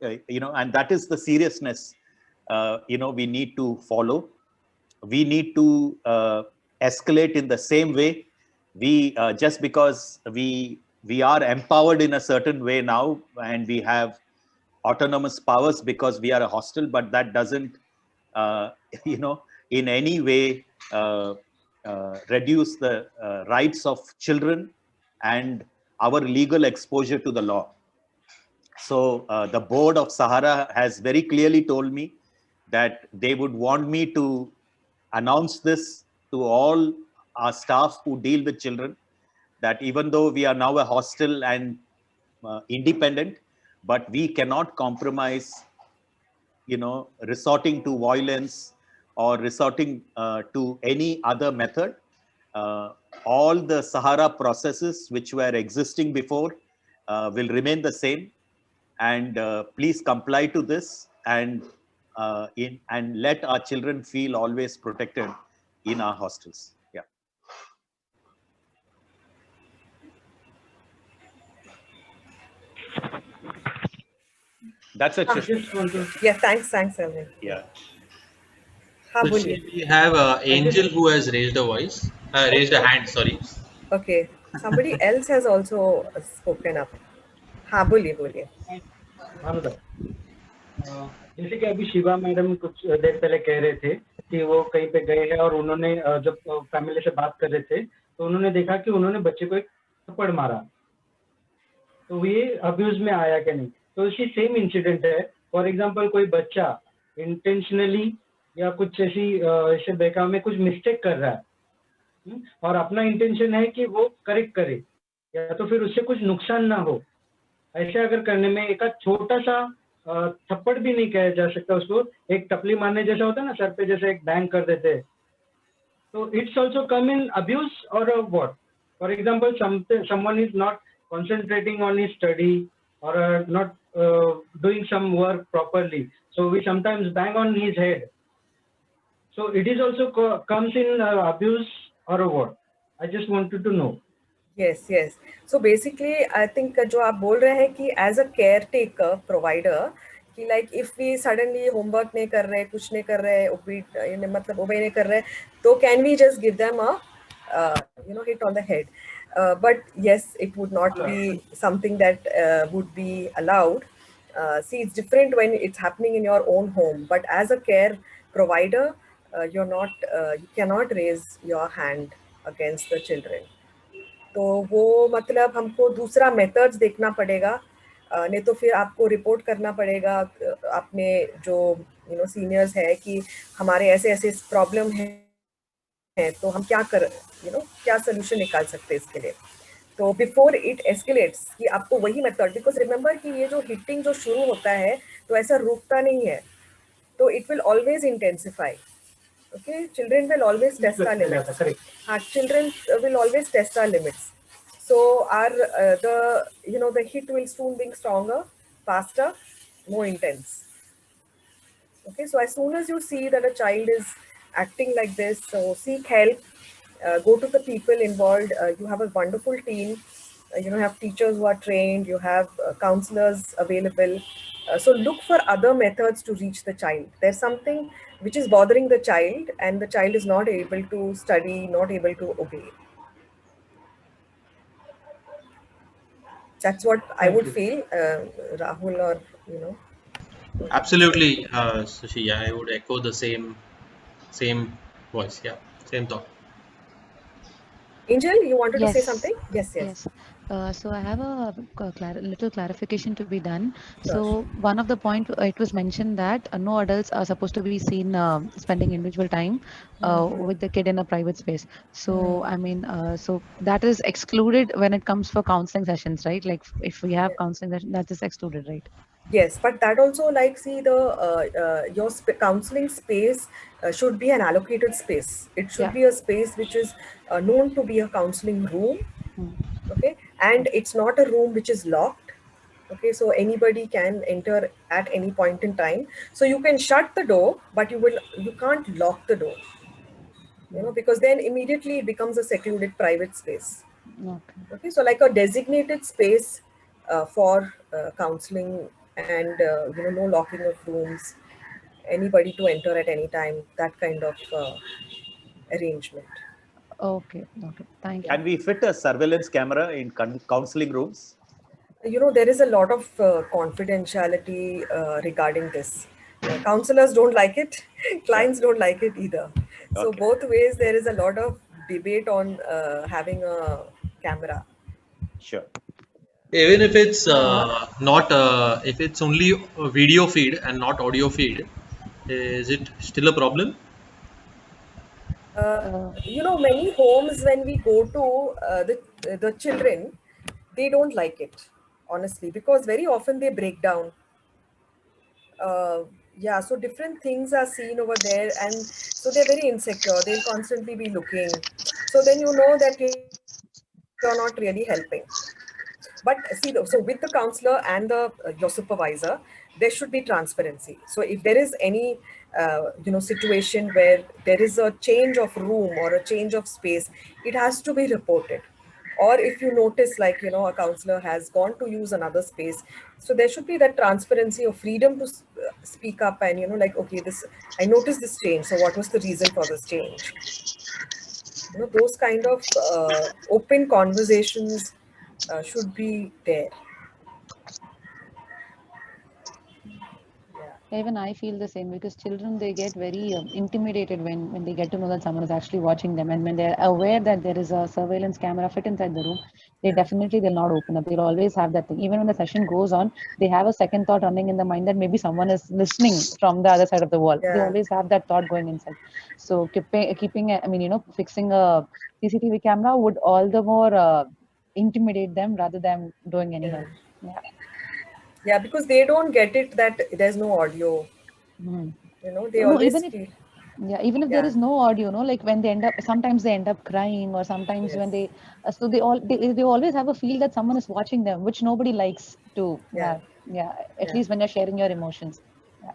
and that is the seriousness we need to follow. We need to escalate in the same way. We just because we are empowered in a certain way now, and we have autonomous powers because we are a hostel, but that doesn't uh, in any way reduce the rights of children and our legal exposure to the law. So the board of Sahara has very clearly told me that they would want me to announce this to all our staff who deal with children, that even though we are now a hostel and independent, but we cannot compromise, resorting to violence or resorting to any other method. All the Sahara processes which were existing before will remain the same, and please comply to this, and let our children feel always protected in our hostels. Yeah. That's a Yeah, thanks, Alvin. Yeah. हाँ, So बोलिए. we have Angel who has raised a hand. Sorry. Okay, somebody else has also spoken up. हाँ, बोलिए. जैसे कि अभी Shiva madam कुछ देर पहले कह रहे थे कि वो कहीं पे गए हैं और उन्होंने जब फैमिली से बात कर रहे थे तो उन्होंने देखा कि उन्होंने बच्चे को एक थप्पड़ मारा, तो ये अब्यूज में आया क्या नहीं. तो इसकी सेम इंसिडेंट है. फॉर एग्जांपल कोई बच्चा इंटेंशनली या कुछ ऐसे बेकाम में कुछ मिस्टेक कर रहा है और अपना इंटेंशन है कि वो करेक्ट करे या तो फिर उससे कुछ नुकसान ना हो, ऐसे अगर करने में एक छोटा सा थप्पड़ भी नहीं कहा जा सकता उसको, एक टपली मारने जैसा होता है ना, सर पे जैसे एक बैंग कर देते हैं, तो it's also come in abuse और what. For example someone is not concentrating on his study or not doing some work properly, so we sometimes bang on his head, so it is also comes in abuse or what. I just wanted to know. Yes. So basically, I think जो आप बोल रहे हैं कि as a caretaker provider, कि like if we suddenly homework नहीं कर रहे, कुछ नहीं कर रहे, मतलब obey नहीं कर रहे, तो can we just give them a hit on the head? But yes, it would not be something that would be allowed. See, it's different when it's happening in your own home, but as a care provider, you cannot raise your hand against the children. तो वो मतलब हमको दूसरा methods देखना पड़ेगा, नहीं तो फिर आपको रिपोर्ट करना पड़ेगा अपने जो सीनियर्स है कि हमारे ऐसे प्रॉब्लम है, तो हम क्या क्या सोल्यूशन निकाल सकते हैं इसके लिए. तो बिफोर इट एस्केलेट्स कि आपको वही मेथड, बिकॉज रिमेंबर कि ये जो हिटिंग जो शुरू होता है तो ऐसा रुकता नहीं है, तो it will always intensify. Okay, children will always test our limits. Children will always test our limits. So the hit will soon be stronger, faster, more intense. Okay, so as soon as you see that a child is acting like this, so seek help. Go to the people involved. You have a wonderful team. You have teachers who are trained. You have counselors available. So look for other methods to reach the child. There's something which is bothering the child and the child is not able to study, not able to obey. That's what I would feel, Rahul, or Absolutely, Sushi. I would echo the same voice. Yeah, same thought. Angel, you wanted to say something? Yes. So I have a little clarification to be done. So one of the point, it was mentioned that no adults are supposed to be seen spending individual time with the kid in a private space. So I mean, so that is excluded when it comes for counseling sessions, right? Like if we have counseling session, that is excluded, right? Yes, but that also, like, see, the your counseling space should be an allocated space. It should be a space which is known to be a counseling room. Okay, and it's not a room which is locked. Okay, so anybody can enter at any point in time. So you can shut the door, but you can't lock the door. Because then immediately it becomes a secluded private space. Okay, so like a designated space for counseling, and no locking of rooms, anybody to enter at any time, that kind of arrangement. Okay, thank you. Can we fit a surveillance camera in counseling rooms? There is a lot of confidentiality regarding this. Counselors don't like it, clients don't like it either. So both ways there is a lot of debate on having a camera. Sure. Even if it's if it's only a video feed and not audio feed, is it still a problem? Many homes, when we go to the children, they don't like it. honestly, because very often they break down. Yeah, so different things are seen over there, and so they're very insecure. They'll constantly be looking. So then you know that you're not really helping. But see, so with the counselor and the your supervisor, there should be transparency. So if there is any situation where there is a change of room or a change of space, it has to be reported. Or if you notice, like, a counselor has gone to use another space, so there should be that transparency or freedom to speak up, and like, okay, this, I noticed this change, so what was the reason for this change? Those kind of open conversations should be there. Even I feel the same, because children, they get very intimidated when they get to know that someone is actually watching them, and when they're aware that there is a surveillance camera fit inside the room, they'll not open up. They'll always have that thing. Even when the session goes on, they have a second thought running in the mind that maybe someone is listening from the other side of the wall. They Yeah. always have that thought going inside. So fixing a CCTV camera would all the more intimidate them rather than doing any help. Yeah. Yeah, because they don't get it that there's no audio. They No, always even if feel. even if there Yeah. is no audio, like when sometimes they end up crying, or sometimes when Yes. so they always have a feel that someone is watching them, which nobody likes to Yeah. have. Yeah, at Yeah. least when you're sharing your emotions. Yeah.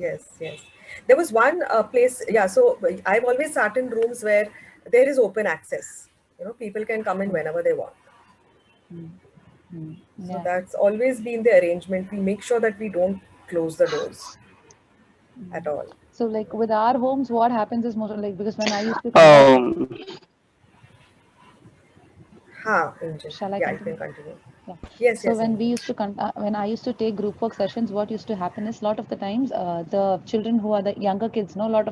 Yes. Yes. There was one place. Yeah. So I've always sat in rooms where there is open access. People can come in whenever they want. So Yeah. that's always been the arrangement. We make sure that we don't close the doors at all. So like with our homes, what happens is most like, because when I used to conduct, Angel. shall I Yeah, you continue? can continue. Yeah. Yes. So Yes, when we Angel. used to when I used to take group work sessions, what used to happen is, a lot of the times, the children who are the younger kids, a lot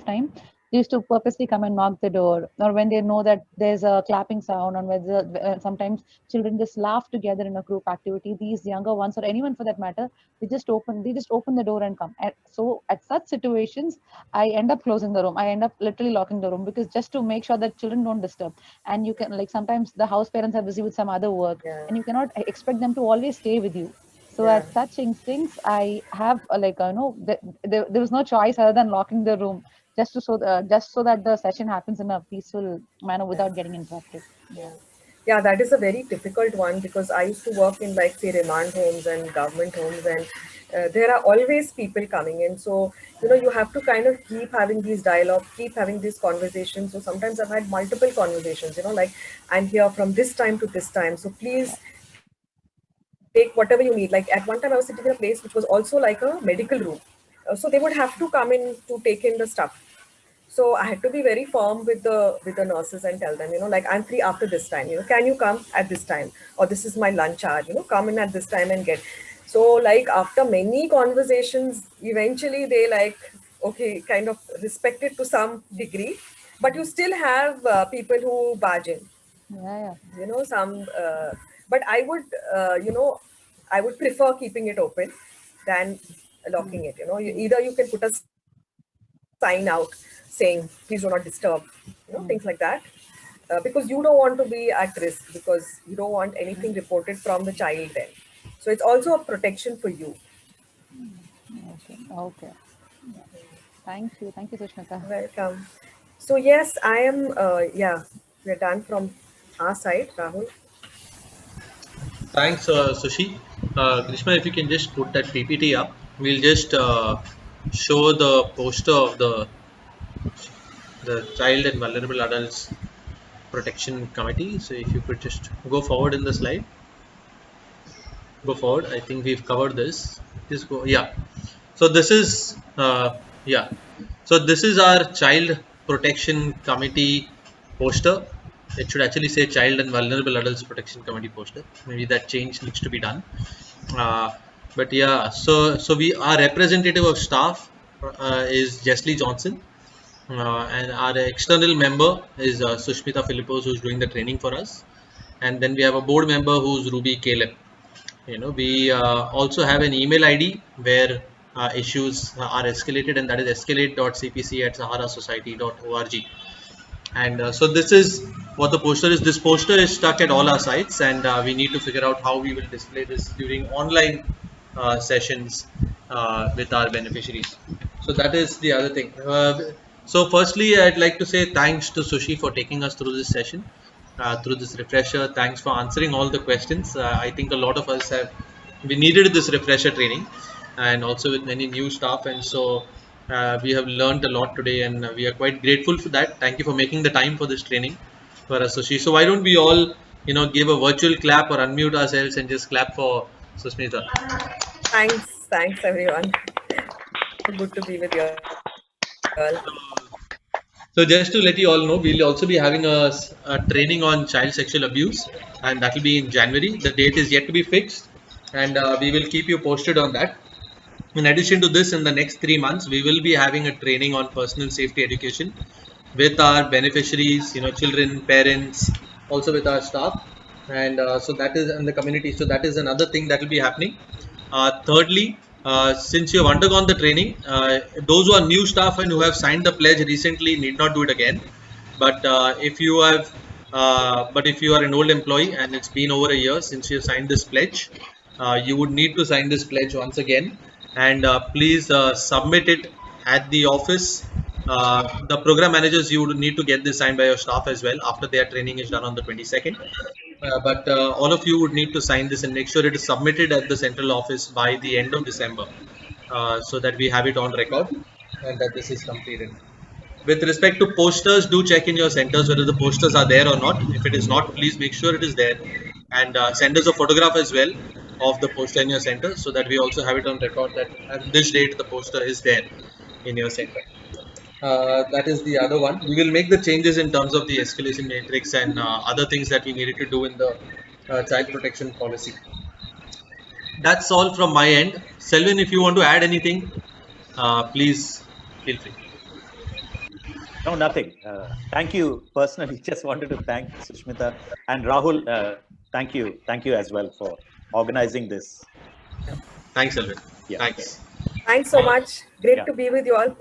of time, they used to purposely come and knock the door, or when they know that there's a clapping sound, or whether sometimes children just laugh together in a group activity. These younger ones, or anyone for that matter, they just open the door and come. And so at such situations, I end up closing the room. I end up literally locking the room, because just to make sure that children don't disturb. And you can, like, sometimes the house parents are busy with some other work, Yeah. and you cannot expect them to always stay with you. So Yeah. at such instincts, I have there was no choice other than locking the room, just so that the session happens in a peaceful manner without getting interrupted. Yeah. Yeah, that is a very difficult one, because I used to work in, like, say, remand homes and government homes, and there are always people coming in. So, you have to kind of keep having these dialogue, keep having these conversations. So sometimes I've had multiple conversations, like, I'm here from this time to this time. So please take whatever you need. Like, at one time I was sitting in a place which was also like a medical room. So they would have to come in to take in the stuff. So I had to be very firm with the nurses and tell them, like, I'm free after this time. Can you come at this time? Or this is my lunch hour. Come in at this time and get. So, like, after many conversations, eventually they, like, okay, kind of respect it to some degree, but you still have people who barge in. Yeah. Some. But I would prefer keeping it open than locking it. Either you can put a sign out saying, please do not disturb, things like that, because you don't want to be at risk, because you don't want anything reported from the child then. So it's also a protection for you. Okay. Thank you, Sushmita. Welcome. So yes, I am, we're done from our side, Rahul. Thanks, Sushi. Grishma, if you can just put that PPT up, we'll just show the poster of the Child and Vulnerable Adults Protection Committee. So if you could just go forward in the slide. Go forward. I think we've covered this. Just go. Yeah. So this is yeah. So this is our Child Protection Committee poster. It should actually say Child and Vulnerable Adults Protection Committee poster. Maybe that change needs to be done. But yeah, so we, our representative of staff is Jeslie Johnson, and our external member is Sushmita Philippos, who's doing the training for us, and then we have a board member who's Ruby Caleb. We also have an email ID where issues are escalated, and that is escalate.cpc@saharasociety.org. And so this is what the poster is. This poster is stuck at all our sites, and we need to figure out how we will display this during online sessions with our beneficiaries. So that is the other thing. So firstly, I'd like to say thanks to Sushi for taking us through this session, through this refresher. Thanks for answering all the questions. I think a lot of us we needed this refresher training, and also with many new staff, and so we have learned a lot today, and we are quite grateful for that. Thank you for making the time for this training for us, Sushi. So why don't we all, give a virtual clap or unmute ourselves and just clap for Susmita. Thanks everyone. Good to be with you all. So just to let you all know, we'll also be having a training on child sexual abuse, and that will be in January. The date is yet to be fixed, and we will keep you posted on that. In addition to this, in the next 3 months, we will be having a training on personal safety education with our beneficiaries, children, parents, also with our staff, and so that is in the community. So that is another thing that will be happening. Thirdly, since you have undergone the training, those who are new staff and who have signed the pledge recently need not do it again. But if you are an old employee and it's been over a year since you signed this pledge, you would need to sign this pledge once again, and please submit it at the office. The program managers, you would need to get this signed by your staff as well after their training is done on the 22nd. But all of you would need to sign this and make sure it is submitted at the central office by the end of December, so that we have it on record and that this is completed. With respect to posters, do check in your centers whether the posters are there or not. If it is not, please make sure it is there, and send us a photograph as well of the poster in your center, so that we also have it on record that at this date the poster is there in your center. That is the other one. We will make the changes in terms of the escalation matrix and other things that we needed to do in the child protection policy. That's all from my end. Selvin, if you want to add anything, please feel free. No, nothing. Thank you. Personally, just wanted to thank Sushmita and Rahul. Thank you as well for organizing this. Thanks, Selvin. Yeah. Thanks. Thanks so much. Great to be with you all.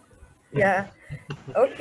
Yeah. Okay.